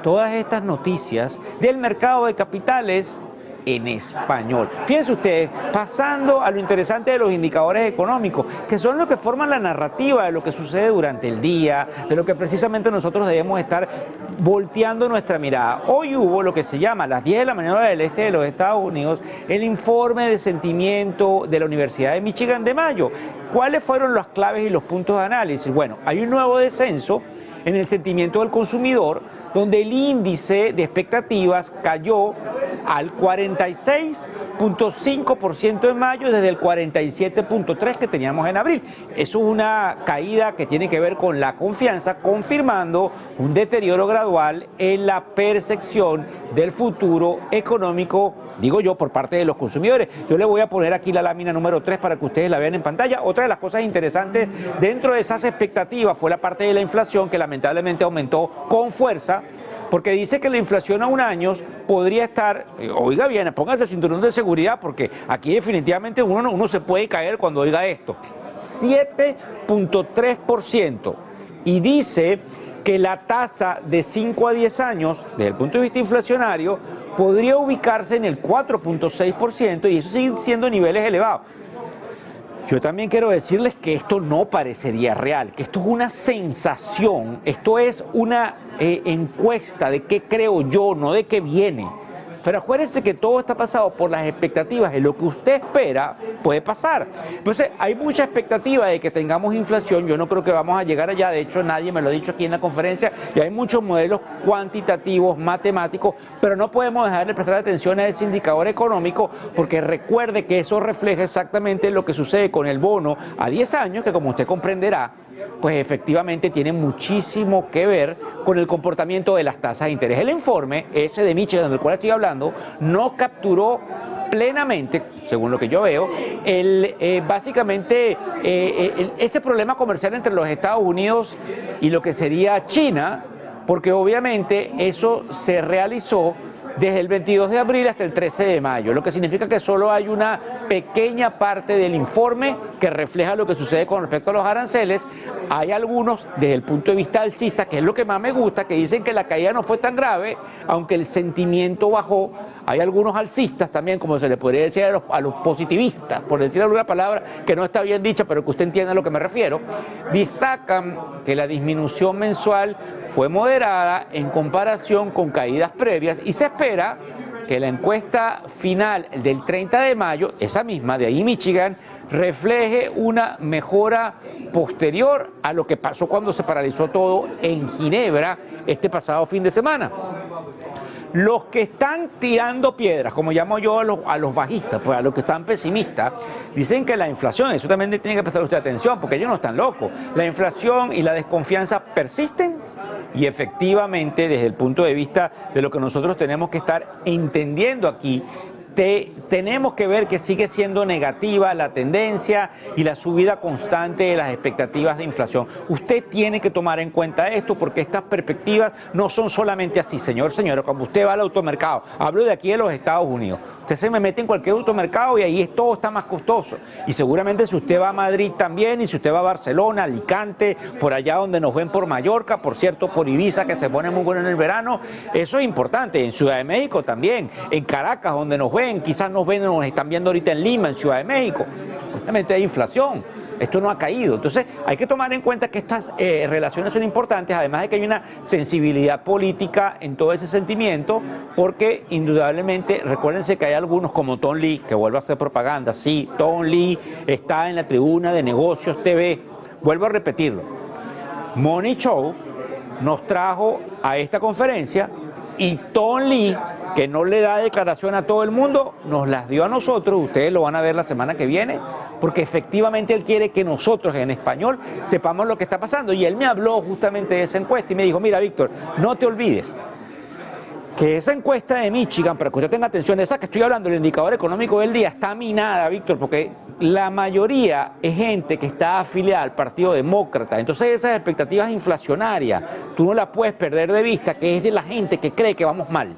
todas estas noticias del mercado de capitales en español. Fíjense ustedes, pasando a lo interesante de los indicadores económicos, que son los que forman la narrativa de lo que sucede durante el día, de lo que precisamente nosotros debemos estar volteando nuestra mirada. Hoy hubo lo que se llama, a las 10 de la mañana del este de los Estados Unidos, el informe de sentimiento de la Universidad de Michigan de mayo. ¿Cuáles fueron las claves y los puntos de análisis? Bueno, hay un nuevo descenso en el sentimiento del consumidor, donde el índice de expectativas cayó al 46.5% en mayo desde el 47.3% que teníamos en abril. Eso es una caída que tiene que ver con la confianza, confirmando un deterioro gradual en la percepción del futuro económico, digo yo, por parte de los consumidores. Yo le voy a poner aquí la lámina número 3 para que ustedes la vean en pantalla. Otra de las cosas interesantes dentro de esas expectativas fue la parte de la inflación, que lamentablemente aumentó con fuerza, porque dice que la inflación a un año podría estar, oiga bien, póngase el cinturón de seguridad, porque aquí definitivamente uno se puede caer cuando oiga esto, 7.3%. Y dice que la tasa de 5 a 10 años, desde el punto de vista inflacionario, podría ubicarse en el 4.6%, y eso sigue siendo niveles elevados. Yo también quiero decirles que esto no parecería real, que esto es una sensación, esto es una encuesta de qué creo yo, no de qué viene. Pero acuérdense que todo está pasado por las expectativas de lo que usted espera puede pasar. Entonces, hay mucha expectativa de que tengamos inflación. Yo no creo que vamos a llegar allá. De hecho, nadie me lo ha dicho aquí en la conferencia. Y hay muchos modelos cuantitativos, matemáticos, pero no podemos dejar de prestar atención a ese indicador económico, porque recuerde que eso refleja exactamente lo que sucede con el bono a 10 años, que como usted comprenderá, pues efectivamente tiene muchísimo que ver con el comportamiento de las tasas de interés. El informe ese de Michigan, del cual estoy hablando, no capturó plenamente, según lo que yo veo, básicamente ese problema comercial entre los Estados Unidos y lo que sería China, porque obviamente eso se realizó desde el 22 de abril hasta el 13 de mayo, lo que significa que solo hay una pequeña parte del informe que refleja lo que sucede con respecto a los aranceles. Hay algunos, desde el punto de vista alcista, que es lo que más me gusta, que dicen que la caída no fue tan grave, aunque el sentimiento bajó. Hay algunos alcistas también, como se le podría decir a los positivistas, por decir alguna palabra que no está bien dicha, pero que usted entienda a lo que me refiero, destacan que la disminución mensual fue moderada en comparación con caídas previas, y se espera que la encuesta final del 30 de mayo, esa misma de ahí Michigan, refleje una mejora posterior a lo que pasó cuando se paralizó todo en Ginebra este pasado fin de semana. Los que están tirando piedras, como llamo yo a los bajistas, pues a los que están pesimistas, dicen que la inflación, eso también tiene que prestar usted atención, porque ellos no están locos. La inflación y la desconfianza persisten, y efectivamente, desde el punto de vista de lo que nosotros tenemos que estar entendiendo aquí, tenemos que ver que sigue siendo negativa la tendencia y la subida constante de las expectativas de inflación. Usted tiene que tomar en cuenta esto, porque estas perspectivas no son solamente así, señora. Cuando usted va al automercado, hablo de aquí de los Estados Unidos, usted se me mete en cualquier automercado y ahí todo está más costoso. Y seguramente si usted va a Madrid también, y si usted va a Barcelona, Alicante, por allá donde nos ven por Mallorca, por cierto, por Ibiza, que se pone muy bueno en el verano, eso es importante. En Ciudad de México también, en Caracas, donde nos ven, quizás nos están viendo ahorita en Lima, en Ciudad de México. Obviamente hay inflación, esto no ha caído. Entonces hay que tomar en cuenta que estas relaciones son importantes, además de que hay una sensibilidad política en todo ese sentimiento, porque indudablemente, recuérdense que hay algunos como Tom Lee, que vuelve a hacer propaganda. Sí, Tom Lee está en la tribuna de Negocios TV. Vuelvo a repetirlo. Money Show nos trajo a esta conferencia, y Tom Lee, que no le da declaración a todo el mundo, nos las dio a nosotros. Ustedes lo van a ver la semana que viene, porque efectivamente él quiere que nosotros en español sepamos lo que está pasando. Y él me habló justamente de esa encuesta y me dijo: mira, Víctor, no te olvides que esa encuesta de Michigan, para que usted tenga atención, de esa que estoy hablando, el indicador económico del día, está minada, Víctor, porque la mayoría es gente que está afiliada al Partido Demócrata. Entonces esas expectativas inflacionarias, tú no las puedes perder de vista, que es de la gente que cree que vamos mal.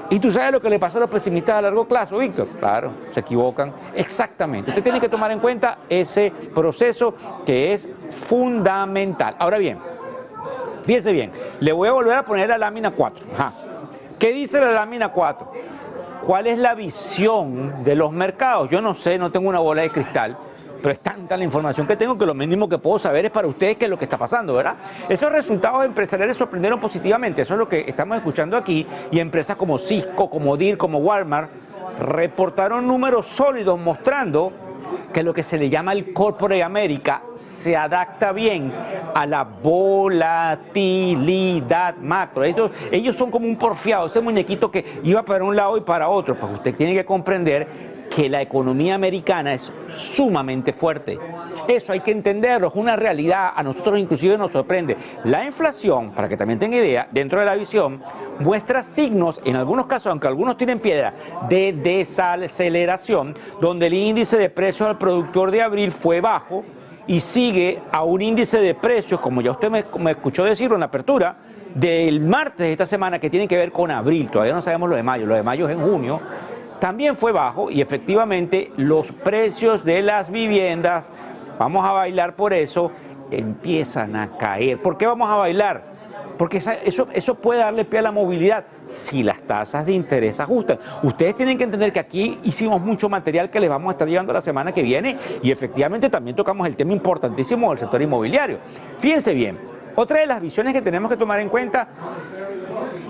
¿Y tú sabes lo que le pasó a los pesimistas a largo plazo, Víctor? Claro, se equivocan. Exactamente. Usted tiene que tomar en cuenta ese proceso, que es fundamental. Ahora bien, fíjese bien, le voy a volver a poner la lámina 4. Ajá. ¿Qué dice la lámina 4? ¿cuál es la visión de los mercados? Yo no sé, no tengo una bola de cristal, pero es tanta la información que tengo que lo mínimo que puedo saber es para ustedes qué es lo que está pasando, ¿verdad? Esos resultados empresariales sorprendieron positivamente, eso es lo que estamos escuchando aquí, y empresas como Cisco, como Deere, como Walmart, reportaron números sólidos mostrando que lo que se le llama el Corporate America se adapta bien a la volatilidad macro. Ellos son como un porfiado, ese muñequito que iba para un lado y para otro. Pues usted tiene que comprender que la economía americana es sumamente fuerte. Eso hay que entenderlo, es una realidad, a nosotros inclusive nos sorprende. La inflación, para que también tenga idea, dentro de la visión, muestra signos, en algunos casos, aunque algunos tienen piedra, de desaceleración, donde el índice de precios al productor de abril fue bajo y sigue a un índice de precios, como ya usted me escuchó decirlo en la apertura, del martes de esta semana, que tiene que ver con abril. Todavía no sabemos lo de mayo es en junio. También fue bajo y efectivamente los precios de las viviendas, vamos a bailar por eso, empiezan a caer. ¿Por qué vamos a bailar? Porque eso puede darle pie a la movilidad si las tasas de interés ajustan. Ustedes tienen que entender que aquí hicimos mucho material que les vamos a estar llevando la semana que viene y efectivamente también tocamos el tema importantísimo del sector inmobiliario. Fíjense bien, otra de las visiones que tenemos que tomar en cuenta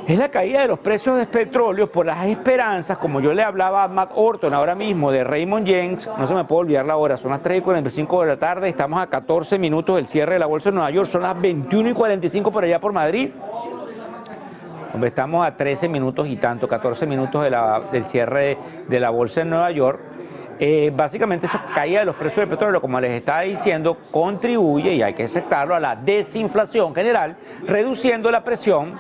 es la caída de los precios del petróleo por las esperanzas, como yo le hablaba a Matt Orton ahora mismo, de Raymond James. No se me puede olvidar la hora, son las 3:45 de la tarde, estamos a 14 minutos del cierre de la bolsa de Nueva York, son las 21:45 por allá por Madrid. Hombre, estamos a 13 minutos y tanto, 14 minutos del cierre de la bolsa de Nueva York. Básicamente esa caída de los precios del petróleo, como les estaba diciendo, contribuye, y hay que aceptarlo, a la desinflación general, reduciendo la presión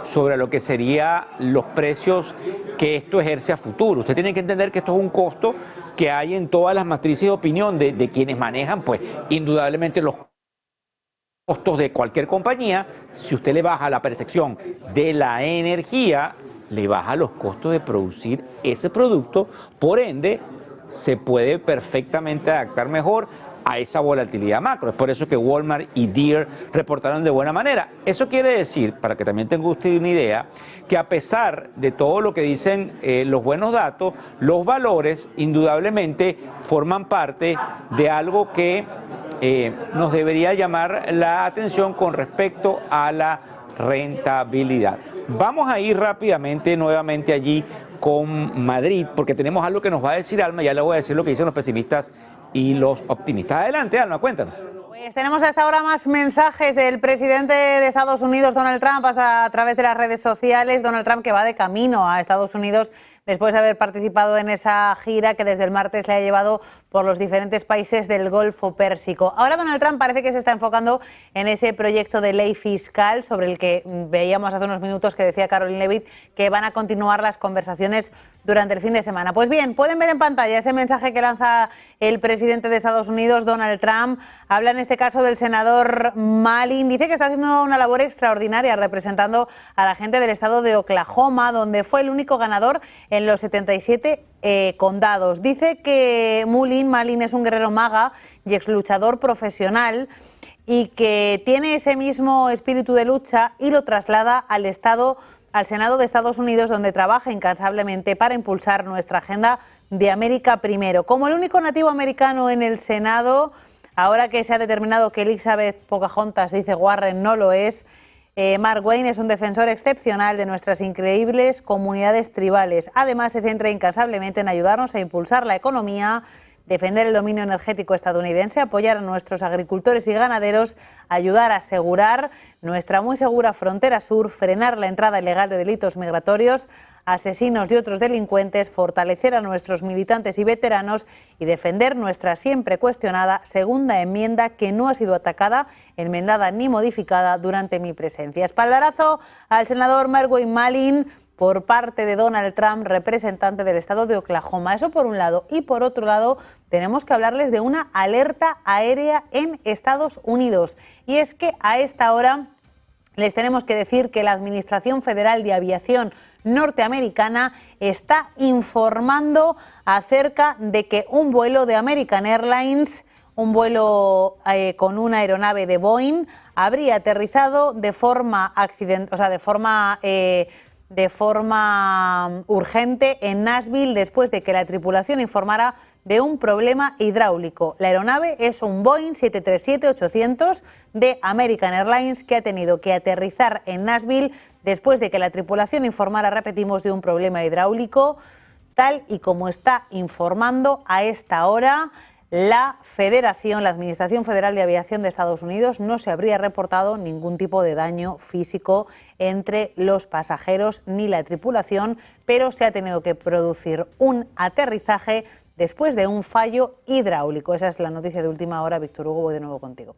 sobre lo que serían los precios que esto ejerce a futuro. Usted tiene que entender que esto es un costo que hay en todas las matrices de opinión de quienes manejan, pues, indudablemente los costos de cualquier compañía. Si usted le baja la percepción de la energía, le baja los costos de producir ese producto, por ende, se puede perfectamente adaptar mejor a esa volatilidad macro. Es por eso que Walmart y Deere reportaron de buena manera. Eso quiere decir, para que también tenga usted una idea, que a pesar de todo lo que dicen los buenos datos, los valores indudablemente forman parte de algo que nos debería llamar la atención con respecto a la rentabilidad. Vamos a ir rápidamente nuevamente allí con Madrid, porque tenemos algo que nos va a decir Alma. Ya le voy a decir lo que dicen los pesimistas y los optimistas. Adelante, Alma, cuéntanos. Pues tenemos hasta ahora más mensajes del presidente de Estados Unidos, Donald Trump, a través de las redes sociales. Donald Trump, que va de camino a Estados Unidos después de haber participado en esa gira que desde el martes le ha llevado por los diferentes países del Golfo Pérsico. Ahora Donald Trump parece que se está enfocando en ese proyecto de ley fiscal sobre el que veíamos hace unos minutos que decía Caroline Levitt que van a continuar las conversaciones durante el fin de semana. Pues bien, pueden ver en pantalla ese mensaje que lanza el presidente de Estados Unidos, Donald Trump. Habla en este caso del senador Malin. Dice que está haciendo una labor extraordinaria representando a la gente del estado de Oklahoma, donde fue el único ganador en los 77 condados. Dice que Malin es un guerrero maga y exluchador profesional y que tiene ese mismo espíritu de lucha y lo traslada al Senado de Estados Unidos, donde trabaja incansablemente para impulsar nuestra agenda de América primero. Como el único nativo americano en el Senado, ahora que se ha determinado que Elizabeth Pocahontas, dice Warren, no lo es, Mark Wayne es un defensor excepcional de nuestras increíbles comunidades tribales. Además, se centra incansablemente en ayudarnos a impulsar la economía, defender el dominio energético estadounidense, apoyar a nuestros agricultores y ganaderos, ayudar a asegurar nuestra muy segura frontera sur, frenar la entrada ilegal de delitos migratorios, asesinos y otros delincuentes, fortalecer a nuestros militantes y veteranos y defender nuestra siempre cuestionada segunda enmienda que no ha sido atacada, enmendada ni modificada durante mi presencia. Espaldarazo al senador Mark Wayne Malin por parte de Donald Trump, representante del estado de Oklahoma. Eso por un lado. Y por otro lado, tenemos que hablarles de una alerta aérea en Estados Unidos. Y es que a esta hora les tenemos que decir que la Administración Federal de Aviación norteamericana está informando acerca de que un vuelo de American Airlines, un vuelo con una aeronave de Boeing, habría aterrizado de forma de forma urgente en Nashville después de que la tripulación informara de un problema hidráulico. La aeronave es un Boeing 737-800 de American Airlines que ha tenido que aterrizar en Nashville después de que la tripulación informara, repetimos, de un problema hidráulico, tal y como está informando a esta hora la Federación, la Administración Federal de Aviación de Estados Unidos. No se habría reportado ningún tipo de daño físico entre los pasajeros ni la tripulación, pero se ha tenido que producir un aterrizaje después de un fallo hidráulico. Esa es la noticia de última hora. Víctor Hugo, voy de nuevo contigo.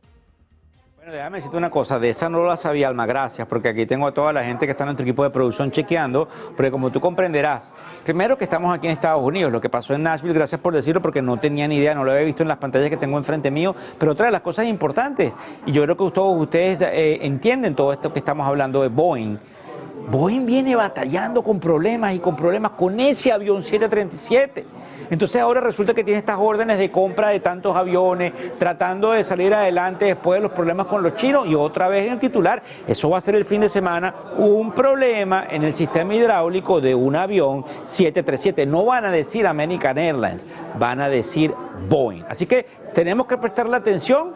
Bueno, déjame decirte una cosa, de esa no la sabía, Alma, gracias, porque aquí tengo a toda la gente que está en nuestro equipo de producción chequeando, porque como tú comprenderás, primero que estamos aquí en Estados Unidos, lo que pasó en Nashville, gracias por decirlo, porque no tenía ni idea, no lo había visto en las pantallas que tengo enfrente mío, pero otra de las cosas importantes, y yo creo que todos ustedes entienden todo esto que estamos hablando de Boeing. Boeing viene batallando con problemas con ese avión 737. Entonces ahora resulta que tiene estas órdenes de compra de tantos aviones, tratando de salir adelante después de los problemas con los chinos, y otra vez en el titular, eso va a ser el fin de semana, un problema en el sistema hidráulico de un avión 737. No van a decir American Airlines, van a decir Boeing. Así que tenemos que prestarle atención,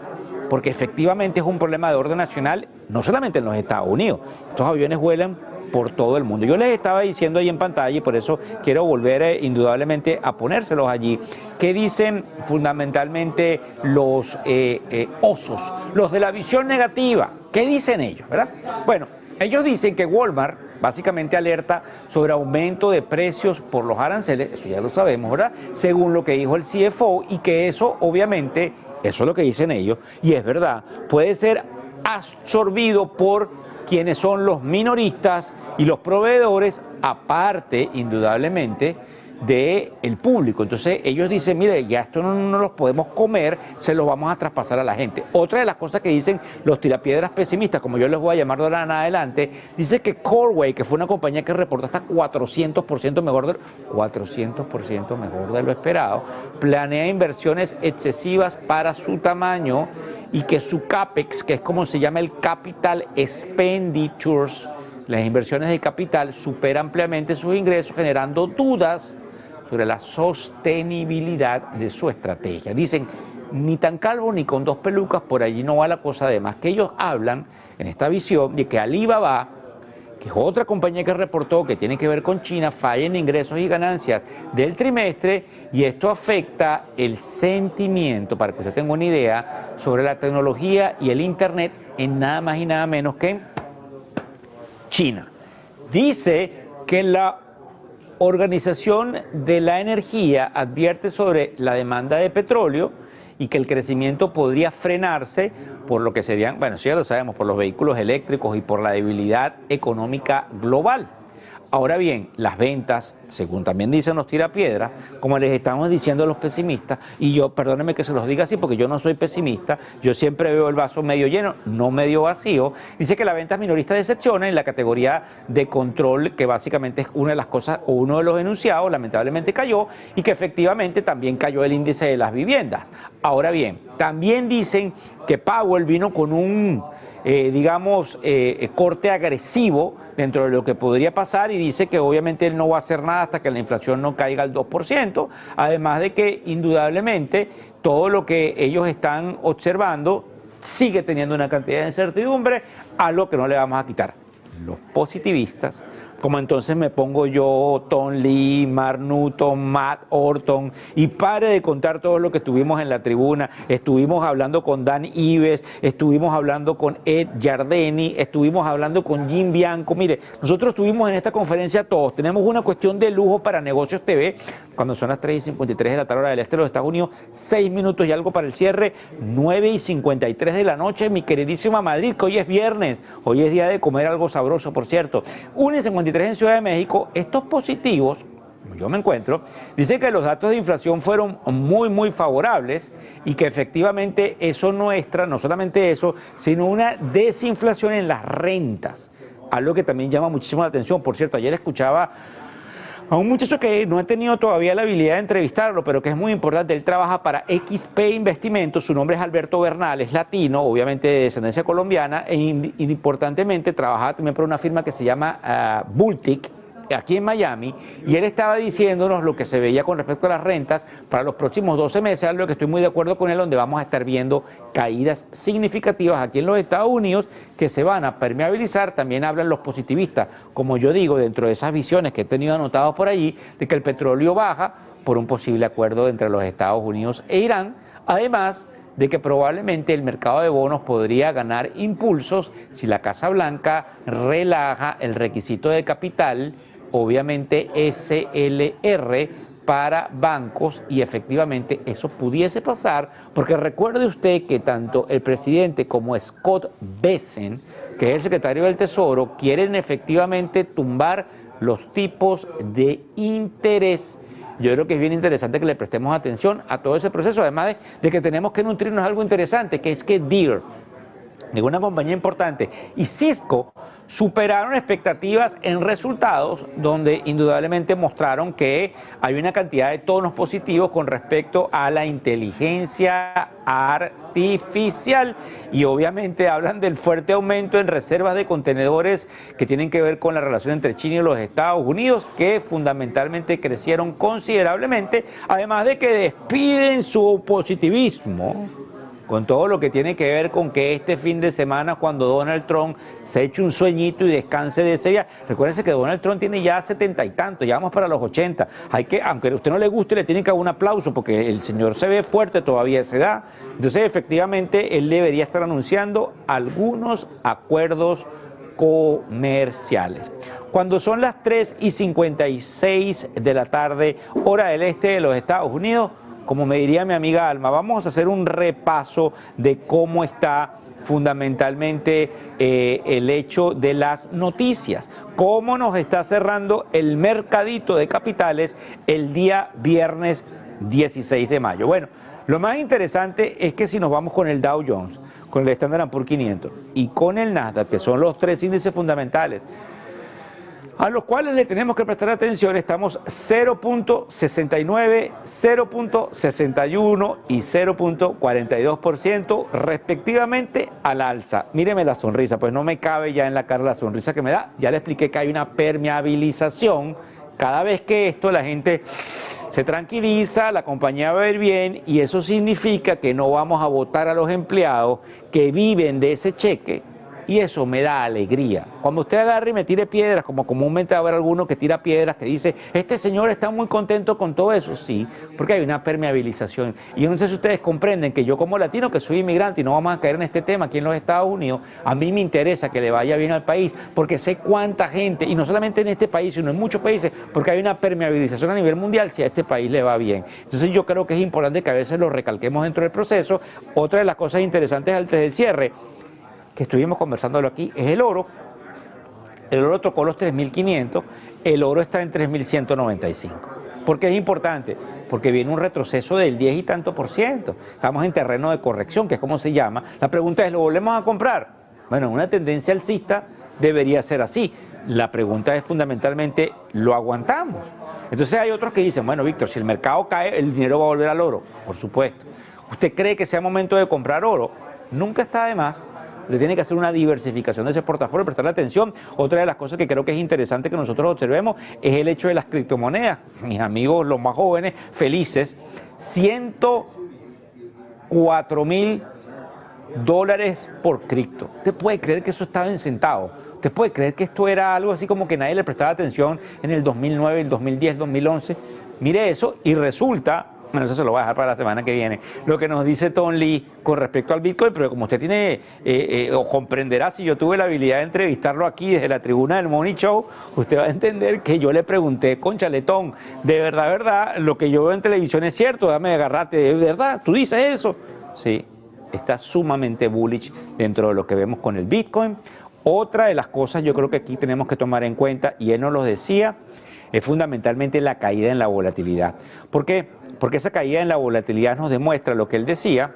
porque efectivamente es un problema de orden nacional, no solamente en los Estados Unidos. Estos aviones vuelan por todo el mundo. Yo les estaba diciendo ahí en pantalla, y por eso quiero volver indudablemente a ponérselos allí, que dicen fundamentalmente los osos, los de la visión negativa. ¿Qué dicen ellos, verdad? Bueno, ellos dicen que Walmart básicamente alerta sobre aumento de precios por los aranceles, eso ya lo sabemos, ¿verdad? Según lo que dijo el CFO, y que eso obviamente, eso es lo que dicen ellos, y es verdad, puede ser absorbido por quienes son los minoristas y los proveedores, aparte, indudablemente, del público. Entonces ellos dicen, mire, ya esto no los podemos comer, se los vamos a traspasar a la gente. Otra de las cosas que dicen los tirapiedras pesimistas, como yo les voy a llamar de ahora en adelante, dice que Corway, que fue una compañía que reportó hasta 400% mejor de lo esperado, planea inversiones excesivas para su tamaño, y que su CAPEX, que es como se llama el Capital Expenditures, las inversiones de capital, supera ampliamente sus ingresos, generando dudas sobre la sostenibilidad de su estrategia. Dicen, ni tan calvo ni con dos pelucas, por allí no va la cosa. Además que ellos hablan en esta visión de que Alibaba, que es otra compañía que reportó que tiene que ver con China, falla en ingresos y ganancias del trimestre, y esto afecta el sentimiento, para que usted tenga una idea, sobre la tecnología y el Internet en nada más y nada menos que en China. Dice que la Organización de la Energía advierte sobre la demanda de petróleo y que el crecimiento podría frenarse por lo que serían, bueno, eso ya lo sabemos, por los vehículos eléctricos y por la debilidad económica global. Ahora bien, las ventas, según también dicen los tirapiedras, como les estamos diciendo a los pesimistas, y yo, perdónenme que se los diga así, porque yo no soy pesimista, yo siempre veo el vaso medio lleno, no medio vacío. Dice que la venta minorista decepciona en la categoría de control, que básicamente es una de las cosas, o uno de los enunciados, lamentablemente cayó, y que efectivamente también cayó el índice de las viviendas. Ahora bien, también dicen que Powell vino con un corte agresivo dentro de lo que podría pasar, y dice que obviamente él no va a hacer nada hasta que la inflación no caiga al 2%, además de que indudablemente todo lo que ellos están observando sigue teniendo una cantidad de incertidumbre, algo que no le vamos a quitar. Los positivistas, como entonces me pongo yo, Tom Lee, Mark Newton, Matt Orton, y pare de contar todo lo que estuvimos en la tribuna. Estuvimos hablando con Dan Ives, estuvimos hablando con Ed Jardini, estuvimos hablando con Jim Bianco. Mire, nosotros estuvimos en esta conferencia todos, tenemos una cuestión de lujo para Negocios TV, cuando son las 3:53 de la tarde hora del este de los Estados Unidos, 6 minutos y algo para el cierre, 9:53 de la noche, mi queridísima Madrid, que hoy es viernes, hoy es día de comer algo sabroso, por cierto. 1:53 en Ciudad de México. Estos positivos, yo me encuentro, dice que los datos de inflación fueron muy favorables, y que efectivamente eso muestra, no solamente eso, sino una desinflación en las rentas, algo que también llama muchísimo la atención. Por cierto, ayer escuchaba a un muchacho que no he tenido todavía la habilidad de entrevistarlo, pero que es muy importante. Él trabaja para XP Investimentos, su nombre es Alberto Bernal, es latino, obviamente de descendencia colombiana, e importantemente trabaja también para una firma que se llama Bultic, aquí en Miami, y él estaba diciéndonos lo que se veía con respecto a las rentas para los próximos 12 meses, algo que estoy muy de acuerdo con él, donde vamos a estar viendo caídas significativas aquí en los Estados Unidos que se van a permeabilizar. También hablan los positivistas, como yo digo, dentro de esas visiones que he tenido anotadas por allí, de que el petróleo baja por un posible acuerdo entre los Estados Unidos e Irán, además de que probablemente el mercado de bonos podría ganar impulsos si la Casa Blanca relaja el requisito de capital, obviamente SLR, para bancos, y efectivamente eso pudiese pasar, porque recuerde usted que tanto el presidente como Scott Bessent, que es el secretario del Tesoro, quieren efectivamente tumbar los tipos de interés. Yo creo que es bien interesante que le prestemos atención a todo ese proceso, además de que tenemos que nutrirnos de algo interesante, que es que Deere, de una compañía importante, y Cisco superaron expectativas en resultados, donde indudablemente mostraron que hay una cantidad de tonos positivos con respecto a la inteligencia artificial, y obviamente hablan del fuerte aumento en reservas de contenedores que tienen que ver con la relación entre China y los Estados Unidos, que fundamentalmente crecieron considerablemente, además de que despiden su positivismo con todo lo que tiene que ver con que este fin de semana, cuando Donald Trump se eche un sueñito y descanse de ese viaje. Recuérdense que Donald Trump tiene ya 70 y tantos, ya vamos para los 80. Aunque a usted no le guste, le tiene que dar un aplauso, porque el señor se ve fuerte todavía a esa edad. Entonces, efectivamente, él debería estar anunciando algunos acuerdos comerciales. Cuando son las 3:56 de la tarde, hora del este de los Estados Unidos, como me diría mi amiga Alma, vamos a hacer un repaso de cómo está fundamentalmente el hecho de las noticias, cómo nos está cerrando el mercadito de capitales el día viernes 16 de mayo. Bueno, lo más interesante es que si nos vamos con el Dow Jones, con el Standard & Poor's 500 y con el Nasdaq, que son los tres índices fundamentales a los cuales le tenemos que prestar atención, estamos 0.69, 0.61 y 0.42% respectivamente al alza. Míreme la sonrisa, pues no me cabe ya en la cara la sonrisa que me da. Ya le expliqué que hay una permeabilización. Cada vez que esto la gente se tranquiliza, la compañía va a ir bien, y eso significa que no vamos a votar a los empleados que viven de ese cheque. Y eso me da alegría. Cuando usted agarre y me tire piedras, como comúnmente va a haber alguno que tira piedras, que dice, este señor está muy contento con todo eso, sí, porque hay una permeabilización. Y yo no sé si ustedes comprenden que yo, como latino, que soy inmigrante, y no vamos a caer en este tema aquí en los Estados Unidos, a mí me interesa que le vaya bien al país, porque sé cuánta gente, y no solamente en este país, sino en muchos países, porque hay una permeabilización a nivel mundial si a este país le va bien. Entonces yo creo que es importante que a veces lo recalquemos dentro del proceso. Otra de las cosas interesantes antes del cierre, que estuvimos conversándolo aquí, es el oro. El oro tocó los 3.500, el oro está en 3.195. ¿Por qué es importante? Porque viene un retroceso del 10 y tanto %. Estamos en terreno de corrección, que es como se llama. La pregunta es, ¿lo volvemos a comprar? Bueno, una tendencia alcista debería ser así. La pregunta es fundamentalmente, ¿lo aguantamos? Entonces hay otros que dicen, bueno, Víctor, si el mercado cae, el dinero va a volver al oro. Por supuesto. ¿Usted cree que sea momento de comprar oro? Nunca está de más. Usted tiene que hacer una diversificación de ese portafolio, prestarle atención. Otra de las cosas que creo que es interesante que nosotros observemos es el hecho de las criptomonedas. Mis amigos, los más jóvenes, felices, $104.000 por cripto. ¿Usted puede creer que eso estaba en centavos? ¿Usted puede creer que esto era algo así como que nadie le prestaba atención en el 2009, el 2010, el 2011? Mire eso, y resulta... Bueno, eso se lo voy a dejar para la semana que viene. Lo que nos dice Tom Lee con respecto al Bitcoin, pero como usted tiene, o comprenderá, si yo tuve la habilidad de entrevistarlo aquí desde la tribuna del Money Show, usted va a entender que yo le pregunté, cónchale, Tom, de verdad, lo que yo veo en televisión es cierto, dame agarrate, ¿de verdad? ¿Tú dices eso? Sí, está sumamente bullish dentro de lo que vemos con el Bitcoin. Otra de las cosas yo creo que aquí tenemos que tomar en cuenta, y él nos lo decía, es fundamentalmente la caída en la volatilidad. ¿Por qué? Porque esa caída en la volatilidad nos demuestra lo que él decía,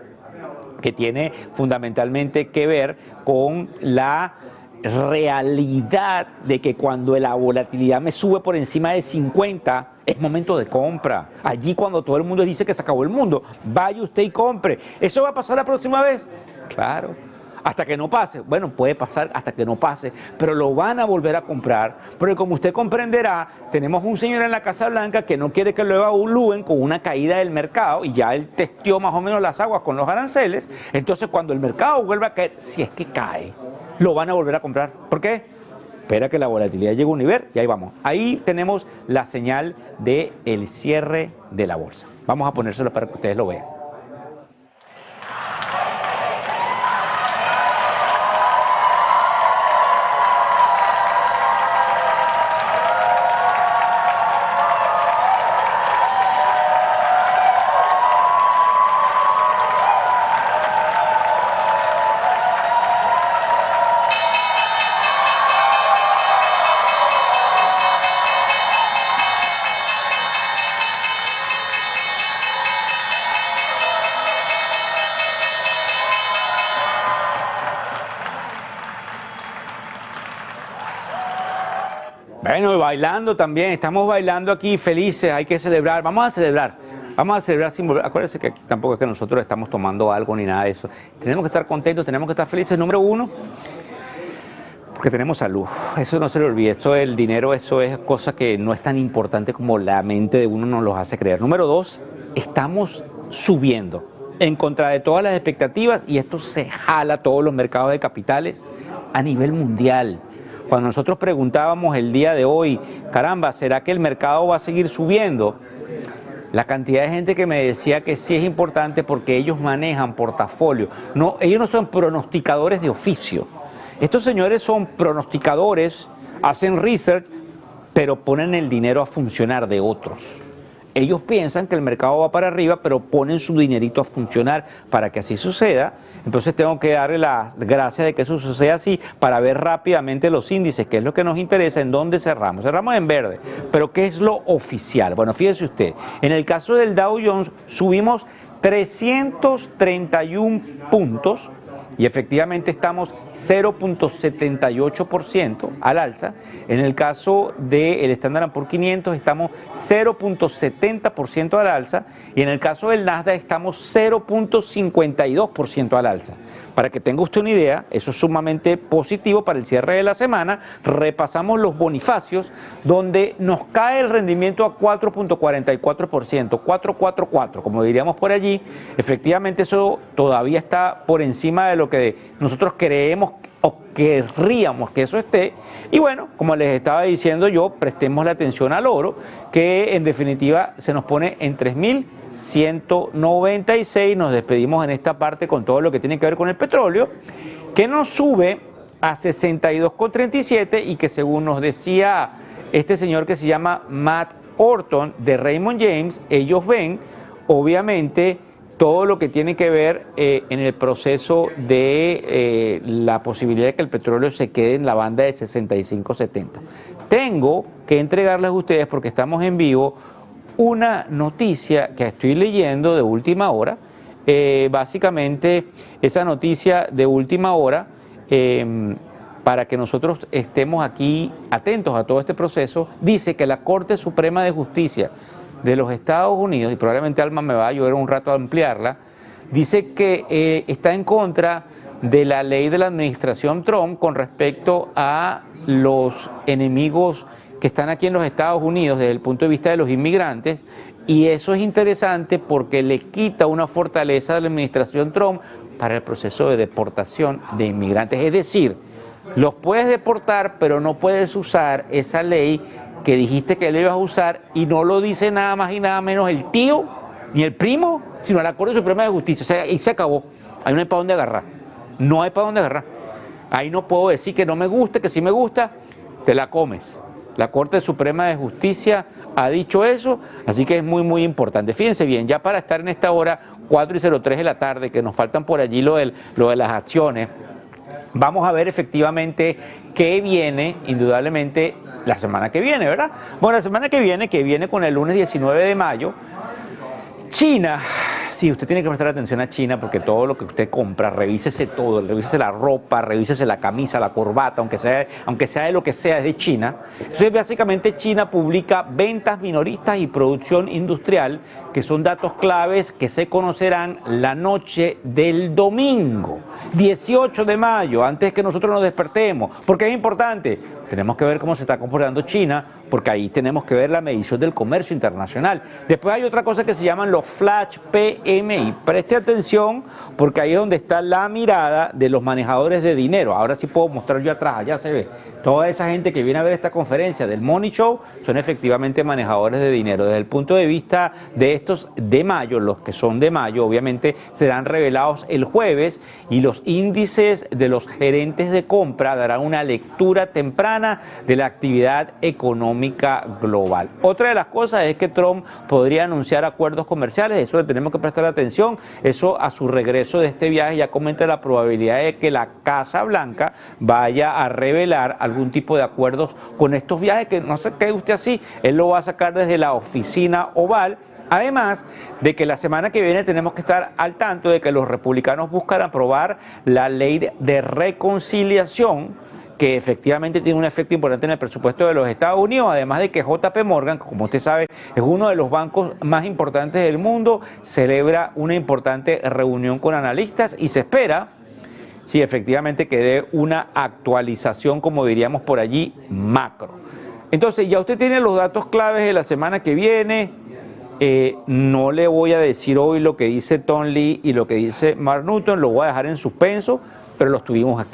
que tiene fundamentalmente que ver con la realidad de que cuando la volatilidad me sube por encima de 50, es momento de compra. Allí cuando todo el mundo dice que se acabó el mundo, vaya usted y compre. ¿Eso va a pasar la próxima vez? Claro. Hasta que no pase. Bueno, puede pasar hasta que no pase, pero lo van a volver a comprar, porque como usted comprenderá, tenemos un señor en la Casa Blanca que no quiere que lo evalúen con una caída del mercado, y ya él testeó más o menos las aguas con los aranceles. Entonces cuando el mercado vuelva a caer, si es que cae, lo van a volver a comprar. ¿Por qué? Espera que la volatilidad llegue a un nivel y ahí vamos. Ahí tenemos la señal del cierre de la bolsa. Vamos a ponérselo para que ustedes lo vean. Bueno, y bailando también, estamos bailando aquí felices, hay que celebrar, vamos a celebrar sin volver. Acuérdense que aquí tampoco es que nosotros estamos tomando algo ni nada de eso. Tenemos que estar contentos, tenemos que estar felices. Número uno, porque tenemos salud. Eso no se le olvide, esto del dinero, eso es cosa que no es tan importante como la mente de uno nos los hace creer. Número dos, estamos subiendo en contra de todas las expectativas y esto se jala a todos los mercados de capitales a nivel mundial. Cuando nosotros preguntábamos el día de hoy, caramba, ¿será que el mercado va a seguir subiendo? La cantidad de gente que me decía que sí es importante porque ellos manejan portafolio. No, ellos no son pronosticadores de oficio. Estos señores son pronosticadores, hacen research, pero ponen el dinero a funcionar de otros. Ellos piensan que el mercado va para arriba, pero ponen su dinerito a funcionar para que así suceda. Entonces tengo que darle las gracias de que eso suceda así para ver rápidamente los índices, que es lo que nos interesa, en dónde cerramos. Cerramos en verde, pero ¿qué es lo oficial? Bueno, fíjese usted, en el caso del Dow Jones subimos 331 puntos y efectivamente estamos 0.78% al alza. En el caso del Standard & Poor's 500 estamos 0.70% al alza y en el caso del Nasdaq estamos 0.52% al alza. Para que tenga usted una idea, eso es sumamente positivo para el cierre de la semana. Repasamos los bonifacios, donde nos cae el rendimiento a 4.44%, 444, como diríamos por allí. Efectivamente, eso todavía está por encima de lo que nosotros creemos o querríamos que eso esté. Y bueno, como les estaba diciendo yo, prestemos la atención al oro, que en definitiva se nos pone en 3.196, nos despedimos en esta parte con todo lo que tiene que ver con el petróleo, que nos sube a 62,37 y que según nos decía este señor que se llama Matt Orton de Raymond James, ellos ven obviamente todo lo que tiene que ver en el proceso de la posibilidad de que el petróleo se quede en la banda de 65-70. Tengo que entregarles a ustedes, porque estamos en vivo, una noticia que estoy leyendo de última hora. Básicamente esa noticia de última hora, para que nosotros estemos aquí atentos a todo este proceso, dice que la Corte Suprema de Justicia de los Estados Unidos, y probablemente Alma me va a ayudar un rato a ampliarla, dice que está en contra de la ley de la administración Trump con respecto a los enemigos que están aquí en los Estados Unidos desde el punto de vista de los inmigrantes, y eso es interesante porque le quita una fortaleza de la administración Trump para el proceso de deportación de inmigrantes. Es decir, los puedes deportar, pero no puedes usar esa ley que dijiste que le ibas a usar, y no lo dice nada más y nada menos el tío ni el primo, sino la Corte Suprema de Justicia. O sea, y se acabó. Ahí no hay para dónde agarrar. No hay para dónde agarrar. Ahí no puedo decir que no me gusta, que sí me gusta, te la comes. La Corte Suprema de Justicia ha dicho eso, así que es muy, muy importante. Fíjense bien, ya para estar en esta hora, 4:03 de la tarde, que nos faltan por allí lo de las acciones, vamos a ver efectivamente qué viene, indudablemente, la semana que viene, ¿verdad? Bueno, la semana que viene con el lunes 19 de mayo, China Sí, usted tiene que prestar atención a China porque todo lo que usted compra, revísese todo, revísese la ropa, revísese la camisa, la corbata, aunque sea de lo que sea, es de China. Entonces, básicamente China publica ventas minoristas y producción industrial, que son datos claves que se conocerán la noche del domingo, 18 de mayo, antes que nosotros nos despertemos. ¿Por qué es importante? Tenemos que ver cómo se está comportando China, porque ahí tenemos que ver la medición del comercio internacional. Después hay otra cosa que se llaman los flash PMI. Preste atención, porque ahí es donde está la mirada de los manejadores de dinero. Ahora sí puedo mostrar yo atrás, allá se ve. Toda esa gente que viene a ver esta conferencia del Money Show son efectivamente manejadores de dinero. Desde el punto de vista de estos de mayo, los que son de mayo, obviamente serán revelados el jueves, y los índices de los gerentes de compra darán una lectura temprana de la actividad económica global. Otra de las cosas es que Trump podría anunciar acuerdos comerciales, eso le tenemos que prestar atención. Eso, a su regreso de este viaje, ya comenta la probabilidad de que la Casa Blanca vaya a revelar algún tipo de acuerdos con estos viajes, que no se quede usted así, él lo va a sacar desde la oficina Oval. Además de que la semana que viene tenemos que estar al tanto de que los republicanos buscan aprobar la ley de reconciliación, que efectivamente tiene un efecto importante en el presupuesto de los Estados Unidos, además de que JP Morgan, como usted sabe, es uno de los bancos más importantes del mundo, celebra una importante reunión con analistas y se espera, si efectivamente, que dé una actualización, como diríamos por allí, macro. Entonces, ya usted tiene los datos claves de la semana que viene. No le voy a decir hoy lo que dice Tom Lee y lo que dice Mark Newton, lo voy a dejar en suspenso, pero los tuvimos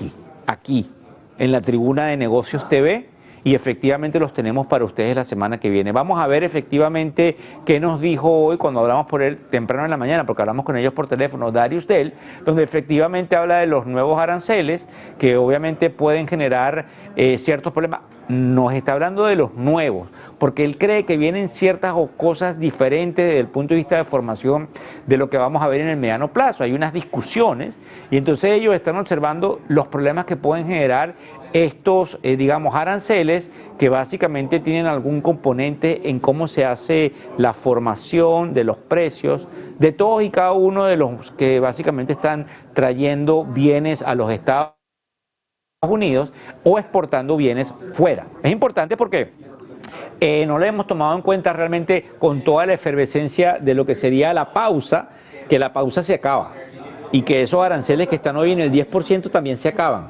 aquí, en la tribuna de Negocios TV, y efectivamente los tenemos para ustedes la semana que viene. Vamos a ver efectivamente qué nos dijo hoy cuando hablamos por él temprano en la mañana, porque hablamos con ellos por teléfono, Darius Dell, donde efectivamente habla de los nuevos aranceles que obviamente pueden generar ciertos problemas. Nos está hablando de los nuevos, porque él cree que vienen ciertas cosas diferentes desde el punto de vista de formación de lo que vamos a ver en el mediano plazo. Hay unas discusiones y entonces ellos están observando los problemas que pueden generar estos, digamos, aranceles, que básicamente tienen algún componente en cómo se hace la formación de los precios de todos y cada uno de los que básicamente están trayendo bienes a los Estados Unidos o exportando bienes fuera. Es importante porque no le hemos tomado en cuenta realmente con toda la efervescencia de lo que sería la pausa, que la pausa se acaba y que esos aranceles que están hoy en el 10% también se acaban.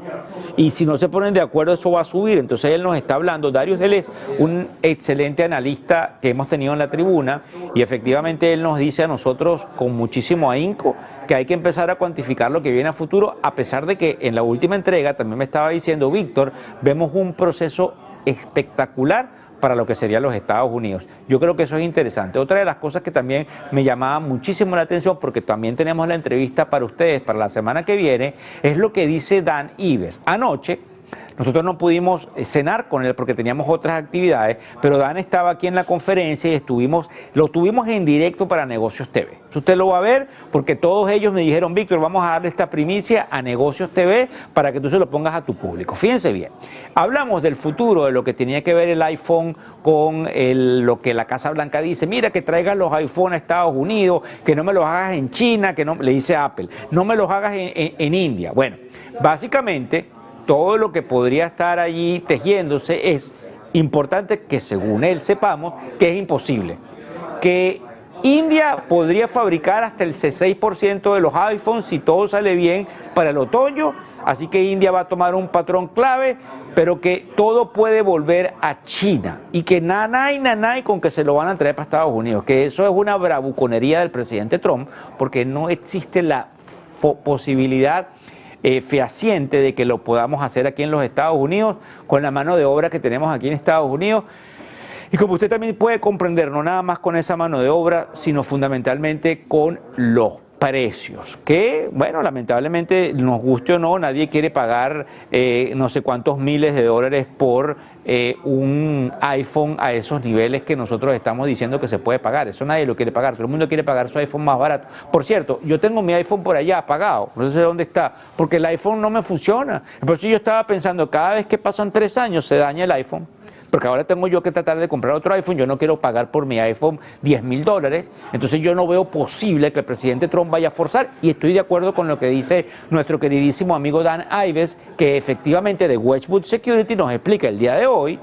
Y si no se ponen de acuerdo, eso va a subir. Entonces él nos está hablando. Darius, él es un excelente analista que hemos tenido en la tribuna, y efectivamente él nos dice a nosotros con muchísimo ahínco que hay que empezar a cuantificar lo que viene a futuro, a pesar de que en la última entrega también me estaba diciendo Víctor, vemos un proceso espectacular para lo que serían los Estados Unidos. Yo creo que eso es interesante. Otra de las cosas que también me llamaba muchísimo la atención, porque también tenemos la entrevista para ustedes para la semana que viene, es lo que dice Dan Ives. Anoche nosotros no pudimos cenar con él porque teníamos otras actividades, pero Dan estaba aquí en la conferencia y lo tuvimos en directo para Negocios TV. Usted lo va a ver porque todos ellos me dijeron, Víctor, vamos a darle esta primicia a Negocios TV para que tú se lo pongas a tu público. Fíjense bien, hablamos del futuro, de lo que tenía que ver el iPhone con lo que la Casa Blanca dice. Mira, que traigan los iPhone a Estados Unidos, que no me los hagas en China, que no, le dice Apple, no me los hagas en India. Bueno, básicamente todo lo que podría estar allí tejiéndose es importante que, según él, sepamos que es imposible. Que India podría fabricar hasta el 6% de los iPhones si todo sale bien para el otoño, así que India va a tomar un patrón clave, pero que todo puede volver a China y que nanay con que se lo van a traer para Estados Unidos, que eso es una bravuconería del presidente Trump, porque no existe la posibilidad fehaciente de que lo podamos hacer aquí en los Estados Unidos con la mano de obra que tenemos aquí en Estados Unidos. Y como usted también puede comprender, no nada más con esa mano de obra, sino fundamentalmente con los precios, que, bueno, lamentablemente, nos guste o no, nadie quiere pagar no sé cuántos miles de dólares por un iPhone a esos niveles que nosotros estamos diciendo que se puede pagar. Eso nadie lo quiere pagar, todo el mundo quiere pagar su iPhone más barato. Por cierto, yo tengo mi iPhone por allá apagado, no sé dónde está, porque el iPhone no me funciona. Por eso yo estaba pensando, cada vez que pasan 3 años se daña el iPhone. porque ahora tengo yo que tratar de comprar otro iPhone, yo no quiero pagar por mi iPhone $10,000, entonces yo no veo posible que el presidente Trump vaya a forzar, y estoy de acuerdo con lo que dice nuestro queridísimo amigo Dan Ives, que efectivamente de Wedgwood Security nos explica el día de hoy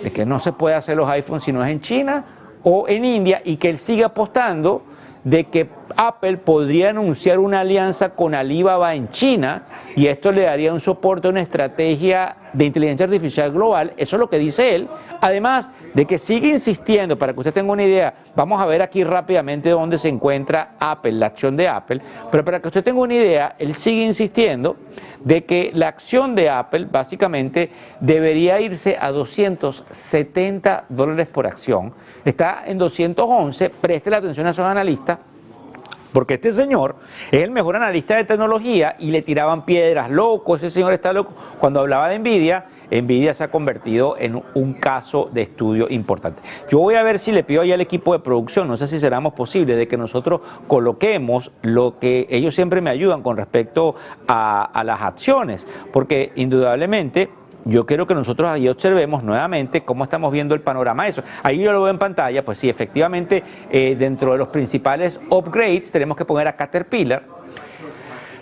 de que no se puede hacer los iPhones si no es en China o en India, y que él sigue apostando de que Apple podría anunciar una alianza con Alibaba en China, y esto le daría un soporte a una estrategia de inteligencia artificial global. Eso es lo que dice él, además de que sigue insistiendo, para que usted tenga una idea, vamos a ver aquí rápidamente dónde se encuentra Apple, la acción de Apple, pero para que usted tenga una idea, él sigue insistiendo de que la acción de Apple básicamente debería irse a $270 por acción. Está en 211, preste la atención a esos analistas, porque este señor es el mejor analista de tecnología y le tiraban piedras, loco, ese señor está loco. Cuando hablaba de Nvidia, Nvidia se ha convertido en un caso de estudio importante. Yo voy a ver si le pido ahí al equipo de producción, no sé si seramos posibles de que nosotros coloquemos lo que ellos siempre me ayudan con respecto a las acciones, porque indudablemente yo quiero que nosotros ahí observemos nuevamente cómo estamos viendo el panorama de eso. Ahí yo lo veo en pantalla, pues sí, efectivamente, dentro de los principales upgrades tenemos que poner a Caterpillar.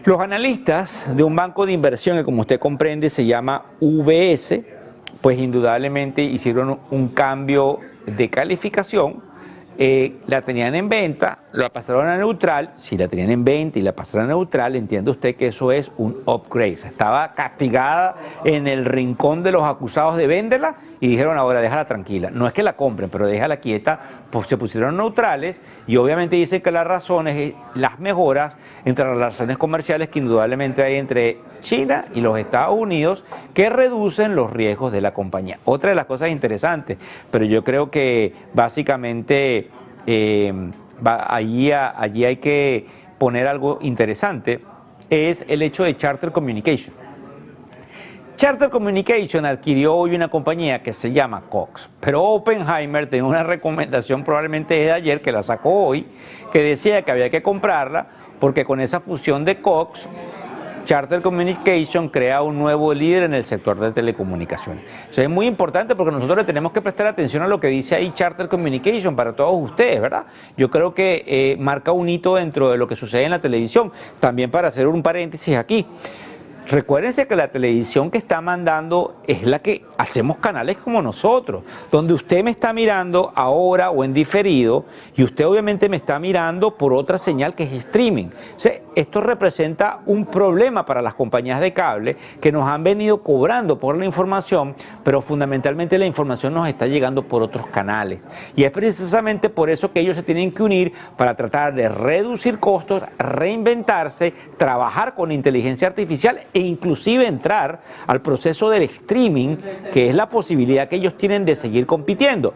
Los analistas de un banco de inversión que, como usted comprende, se llama UBS, pues indudablemente hicieron un cambio de calificación. La tenían en venta, la pasaron a neutral. Si la tenían en venta y la pasaron a neutral, entiende usted que eso es un upgrade. Estaba castigada en el rincón de los acusados de venderla y dijeron ahora déjala tranquila. No es que la compren, pero déjala quieta, pues se pusieron neutrales, y obviamente dicen que las razones es las mejoras entre las relaciones comerciales que indudablemente hay entre China y los Estados Unidos, que reducen los riesgos de la compañía. Otra de las cosas interesantes, pero yo creo que básicamente allí hay que poner algo interesante, es el hecho de Charter Communication. Charter Communication adquirió hoy una compañía que se llama Cox, pero Oppenheimer tenía una recomendación probablemente de ayer, que la sacó hoy, que decía que había que comprarla porque con esa fusión de Cox, Charter Communication crea un nuevo líder en el sector de telecomunicaciones. Eso es muy importante porque nosotros le tenemos que prestar atención a lo que dice ahí Charter Communication para todos ustedes, ¿verdad? Yo creo que marca un hito dentro de lo que sucede en la televisión. También, para hacer un paréntesis aquí, recuérdense que la televisión que está mandando es la que hacemos canales como nosotros, donde usted me está mirando ahora o en diferido, y usted obviamente me está mirando por otra señal que es streaming. O sea, esto representa un problema para las compañías de cable que nos han venido cobrando por la información, pero fundamentalmente la información nos está llegando por otros canales. Y es precisamente por eso que ellos se tienen que unir para tratar de reducir costos, reinventarse, trabajar con inteligencia artificial e inclusive entrar al proceso del streaming, que es la posibilidad que ellos tienen de seguir compitiendo.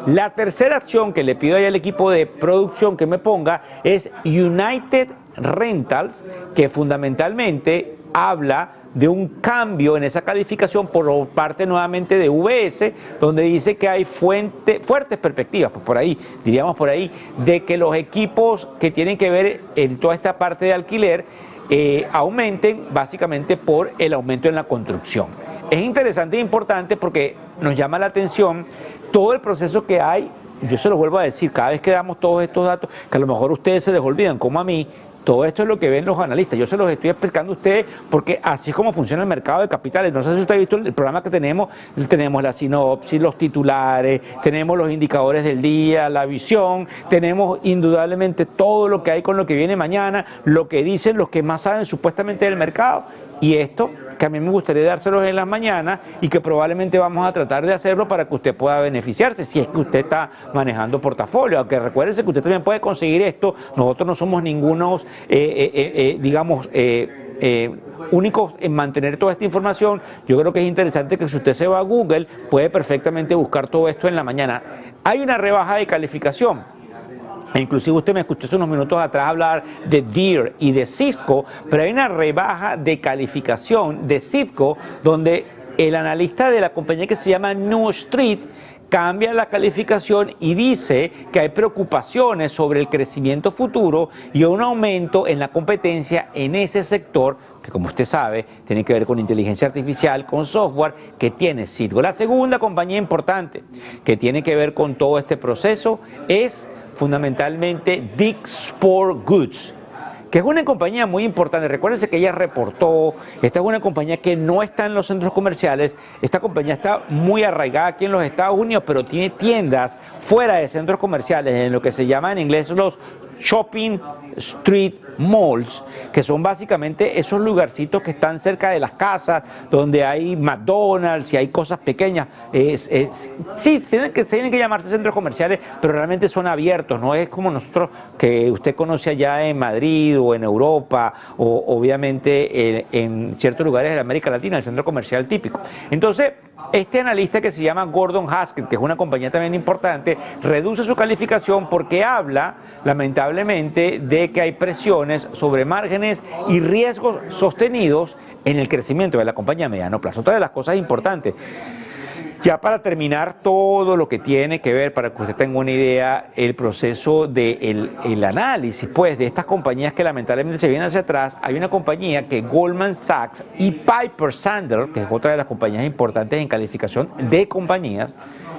La tercera acción que le pido ahí al equipo de producción que me ponga es United Rentals, que fundamentalmente habla de un cambio en esa calificación por parte nuevamente de UBS, donde dice que hay fuertes perspectivas, pues por ahí, diríamos por ahí, de que los equipos que tienen que ver en toda esta parte de alquiler aumenten básicamente por el aumento en la construcción. Es interesante e importante porque nos llama la atención todo el proceso que hay. Yo se lo vuelvo a decir, cada vez que damos todos estos datos, que a lo mejor ustedes se les olvidan, como a mí, todo esto es lo que ven los analistas. Yo se los estoy explicando a ustedes porque así es como funciona el mercado de capitales. No sé si usted ha visto el programa que tenemos la sinopsis, los titulares, tenemos los indicadores del día, la visión, tenemos indudablemente todo lo que hay con lo que viene mañana, lo que dicen los que más saben supuestamente del mercado, y esto que a mí me gustaría dárselos en las mañanas y que probablemente vamos a tratar de hacerlo para que usted pueda beneficiarse si es que usted está manejando portafolio. Aunque recuérdese que usted también puede conseguir esto. Nosotros no somos ningunos, únicos en mantener toda esta información. Yo creo que es interesante que si usted se va a Google puede perfectamente buscar todo esto en la mañana. Hay una rebaja de calificación. Inclusive usted me escuchó hace unos minutos atrás hablar de Deere y de Cisco, pero hay una rebaja de calificación de Cisco, donde el analista de la compañía que se llama New Street cambia la calificación y dice que hay preocupaciones sobre el crecimiento futuro y un aumento en la competencia en ese sector, que como usted sabe, tiene que ver con inteligencia artificial, con software, que tiene Citgo. La segunda compañía importante que tiene que ver con todo este proceso es fundamentalmente Dick's Sport Goods, que es una compañía muy importante. Recuérdense que ella reportó, esta es una compañía que no está en los centros comerciales, esta compañía está muy arraigada aquí en los Estados Unidos, pero tiene tiendas fuera de centros comerciales, en lo que se llama en inglés los shopping street malls, que son básicamente esos lugarcitos que están cerca de las casas, donde hay McDonald's y hay cosas pequeñas. Sí, tienen que llamarse centros comerciales, pero realmente son abiertos, no es como nosotros que usted conoce allá en Madrid o en Europa o obviamente en ciertos lugares de América Latina, el centro comercial típico. Entonces, este analista que se llama Gordon Haskett, que es una compañía también importante, reduce su calificación porque habla, lamentablemente, de que hay presiones sobre márgenes y riesgos sostenidos en el crecimiento de la compañía a mediano plazo. Otra de las cosas importantes, ya para terminar todo lo que tiene que ver, para que usted tenga una idea, el proceso del análisis pues, de estas compañías que lamentablemente se vienen hacia atrás, hay una compañía que Goldman Sachs y Piper Sandler, que es otra de las compañías importantes en calificación de compañías,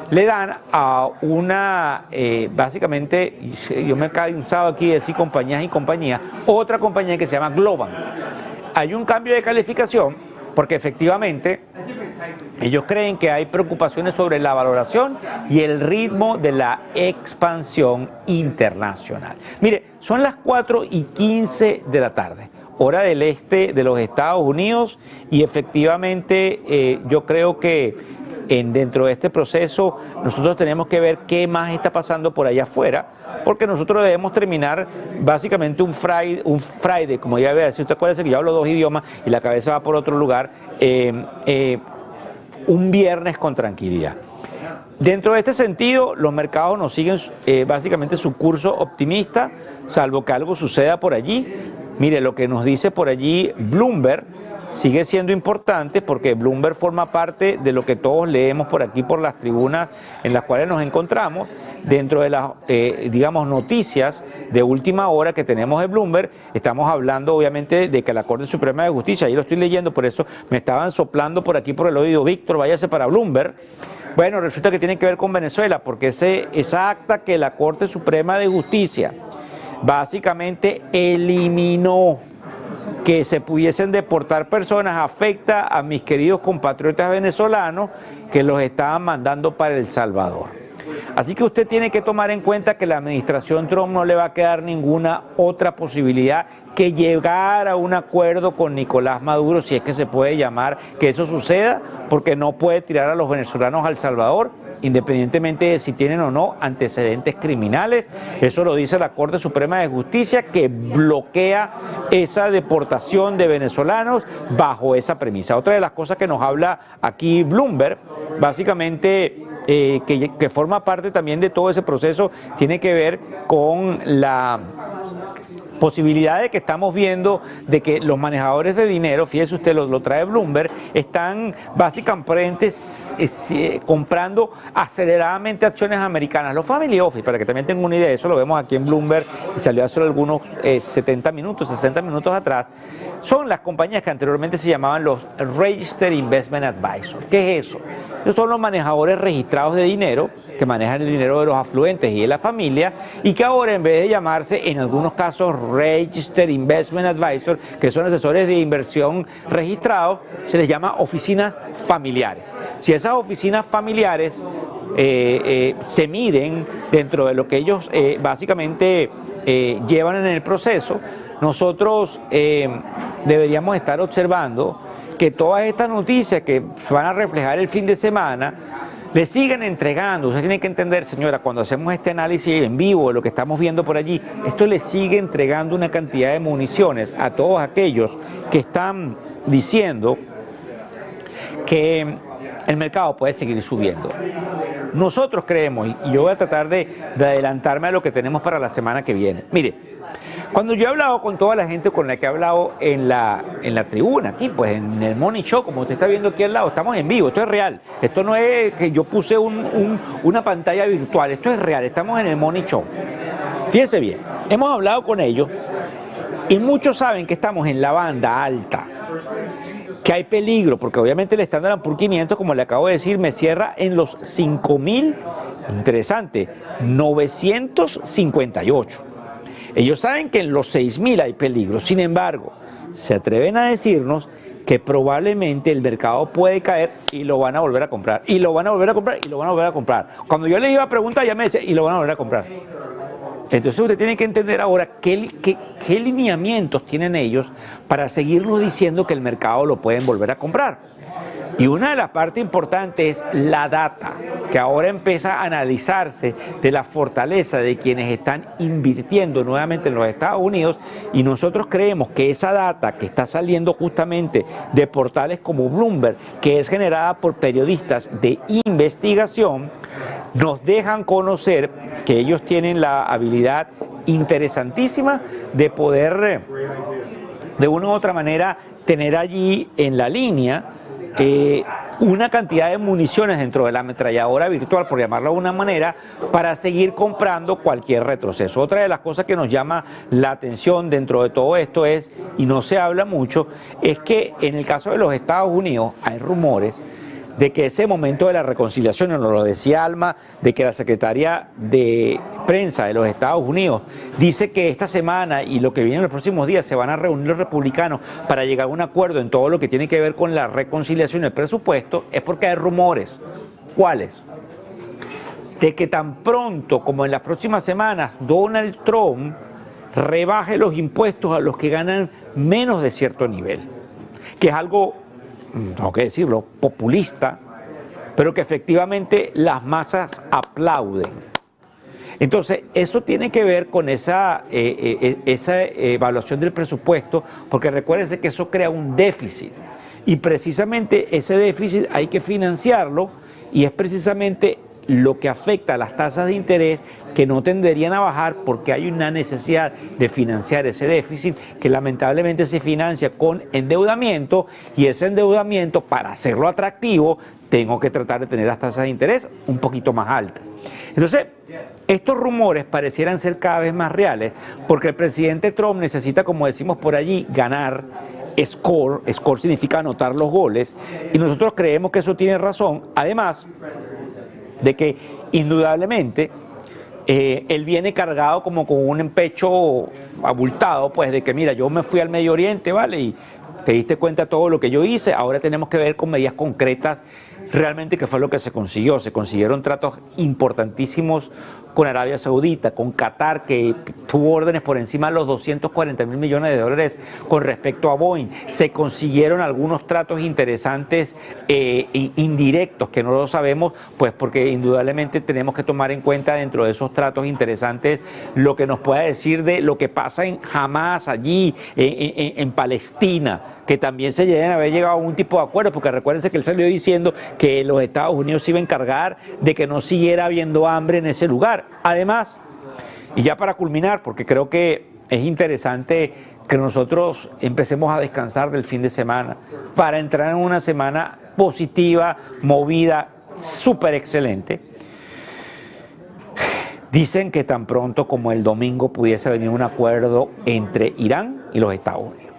le dan a una, básicamente, yo me he cansado aquí de decir compañías y compañías, otra compañía que se llama Globant. Hay un cambio de calificación porque efectivamente ellos creen que hay preocupaciones sobre la valoración y el ritmo de la expansión internacional. Mire, son las 4:15 de la tarde, hora del este de los Estados Unidos, y efectivamente yo creo que dentro de este proceso nosotros tenemos que ver qué más está pasando por allá afuera, porque nosotros debemos terminar básicamente un Friday, como ya voy a decir, usted acuérdese que yo hablo 2 idiomas y la cabeza va por otro lugar, un viernes con tranquilidad. Dentro de este sentido, los mercados nos siguen básicamente su curso optimista, salvo que algo suceda por allí. Mire, lo que nos dice por allí Bloomberg sigue siendo importante, porque Bloomberg forma parte de lo que todos leemos por aquí, por las tribunas en las cuales nos encontramos. Dentro de las, digamos, noticias de última hora que tenemos de Bloomberg, estamos hablando obviamente de que la Corte Suprema de Justicia, ahí lo estoy leyendo, por eso me estaban soplando por aquí por el oído, Víctor, váyase para Bloomberg. Bueno, resulta que tiene que ver con Venezuela, porque esa acta que la Corte Suprema de Justicia básicamente eliminó que se pudiesen deportar personas afecta a mis queridos compatriotas venezolanos que los estaban mandando para El Salvador. Así que usted tiene que tomar en cuenta que la administración Trump no le va a quedar ninguna otra posibilidad que llegar a un acuerdo con Nicolás Maduro, si es que se puede llamar que eso suceda, porque no puede tirar a los venezolanos a El Salvador, independientemente de si tienen o no antecedentes criminales. Eso lo dice la Corte Suprema de Justicia, que bloquea esa deportación de venezolanos bajo esa premisa. Otra de las cosas que nos habla aquí Bloomberg, básicamente que forma parte también de todo ese proceso, tiene que ver con la posibilidad de que estamos viendo de que los manejadores de dinero, fíjese usted, lo trae Bloomberg, están básicamente comprando aceleradamente acciones americanas. Los family office, para que también tengan una idea, eso lo vemos aquí en Bloomberg, y salió hace algunos 60 minutos atrás, son las compañías que anteriormente se llamaban los Registered Investment Advisors. ¿Qué es eso? Esos son los manejadores registrados de dinero, que manejan el dinero de los afluentes y de la familia, y que ahora, en vez de llamarse en algunos casos Registered Investment Advisor, que son asesores de inversión registrados, se les llama oficinas familiares. Si esas oficinas familiares se miden dentro de lo que ellos básicamente llevan en el proceso, nosotros deberíamos estar observando que todas estas noticias que van a reflejar el fin de semana le siguen entregando. Usted tiene que entender, señora, cuando hacemos este análisis en vivo de lo que estamos viendo por allí, esto le sigue entregando una cantidad de municiones a todos aquellos que están diciendo que el mercado puede seguir subiendo. Nosotros creemos, y yo voy a tratar de adelantarme a lo que tenemos para la semana que viene. Mire, Cuando yo he hablado con toda la gente con la que he hablado en la tribuna, aquí, pues en el Money Show, como usted está viendo aquí al lado, estamos en vivo, esto es real. Esto no es que yo puse una pantalla virtual, esto es real, estamos en el Money Show. Fíjense bien, hemos hablado con ellos y muchos saben que estamos en la banda alta, que hay peligro, porque obviamente el Standard & Poor's 500, como le acabo de decir, me cierra en los 5.000, interesante, 958. Ellos saben que en los 6.000 hay peligro, sin embargo, se atreven a decirnos que probablemente el mercado puede caer y lo van a volver a comprar, y lo van a volver a comprar, y lo van a volver a comprar. Cuando yo les iba a preguntar, ya me decía, y lo van a volver a comprar. Entonces usted tiene que entender ahora qué lineamientos tienen ellos para seguirnos diciendo que el mercado lo pueden volver a comprar. Y una de las partes importantes es la data, que ahora empieza a analizarse de la fortaleza de quienes están invirtiendo nuevamente en los Estados Unidos, y nosotros creemos que esa data que está saliendo justamente de portales como Bloomberg, que es generada por periodistas de investigación, nos dejan conocer que ellos tienen la habilidad interesantísima de poder, de una u otra manera, tener allí en la línea una cantidad de municiones dentro de la ametralladora virtual, por llamarlo de una manera, para seguir comprando cualquier retroceso. Otra de las cosas que nos llama la atención dentro de todo esto es, y no se habla mucho, es que en el caso de los Estados Unidos hay rumores de que ese momento de la reconciliación, nos lo decía Alma, de que la secretaria de prensa de los Estados Unidos dice que esta semana y lo que viene en los próximos días se van a reunir los republicanos para llegar a un acuerdo en todo lo que tiene que ver con la reconciliación y el presupuesto, es porque hay rumores. ¿Cuáles? De que tan pronto como en las próximas semanas Donald Trump rebaje los impuestos a los que ganan menos de cierto nivel, que es algo, tengo que decirlo, populista, pero que efectivamente las masas aplauden. Entonces, eso tiene que ver con esa evaluación del presupuesto, porque recuérdense que eso crea un déficit, y precisamente ese déficit hay que financiarlo, y es precisamente lo que afecta a las tasas de interés, que no tenderían a bajar porque hay una necesidad de financiar ese déficit, que lamentablemente se financia con endeudamiento, y ese endeudamiento, para hacerlo atractivo, tengo que tratar de tener las tasas de interés un poquito más altas. Entonces, estos rumores parecieran ser cada vez más reales, porque el presidente Trump necesita, como decimos por allí, ganar score. Score significa anotar los goles, y nosotros creemos que eso tiene razón, además de que indudablemente él viene cargado como con un pecho abultado, pues de que mira, yo me fui al Medio Oriente, ¿vale? Y te diste cuenta de todo lo que yo hice, ahora tenemos que ver con medidas concretas realmente qué fue lo que se consiguió. Se consiguieron tratos importantísimos con Arabia Saudita, con Qatar, que tuvo órdenes por encima de los 240.000 millones de dólares con respecto a Boeing. Se consiguieron algunos tratos interesantes indirectos, que no lo sabemos, pues porque indudablemente tenemos que tomar en cuenta dentro de esos tratos interesantes lo que nos pueda decir de lo que pasa en Hamas, allí en Palestina, que también se deben haber llegado a un tipo de acuerdo, porque recuérdense que él salió diciendo que los Estados Unidos se iba a encargar de que no siguiera habiendo hambre en ese lugar. Además, y ya para culminar, porque creo que es interesante que nosotros empecemos a descansar del fin de semana para entrar en una semana positiva, movida, súper excelente. Dicen que tan pronto como el domingo pudiese venir un acuerdo entre Irán y los Estados Unidos,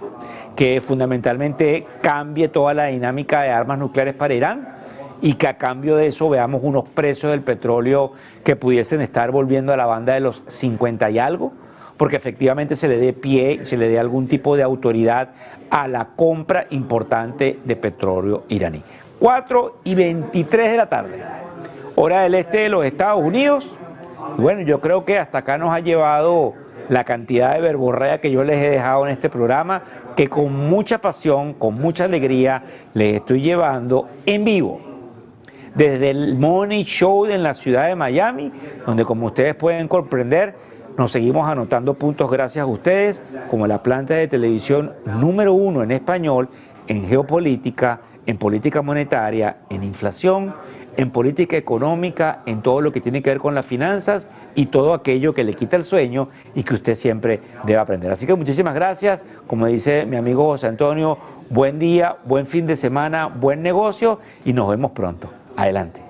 que fundamentalmente cambie toda la dinámica de armas nucleares para Irán, y que a cambio de eso veamos unos precios del petróleo que pudiesen estar volviendo a la banda de los 50 y algo, porque efectivamente se le dé pie, se le dé algún tipo de autoridad a la compra importante de petróleo iraní. 4:23 de la tarde, hora del este de los Estados Unidos. Y bueno, yo creo que hasta acá nos ha llevado la cantidad de verborrea que yo les he dejado en este programa, que con mucha pasión, con mucha alegría, les estoy llevando en vivo desde el Money Show en la ciudad de Miami, donde, como ustedes pueden comprender, nos seguimos anotando puntos gracias a ustedes, como la planta de televisión número 1 en español, en geopolítica, en política monetaria, en inflación, en política económica, en todo lo que tiene que ver con las finanzas y todo aquello que le quita el sueño y que usted siempre debe aprender. Así que muchísimas gracias. Como dice mi amigo José Antonio, buen día, buen fin de semana, buen negocio y nos vemos pronto. Adelante.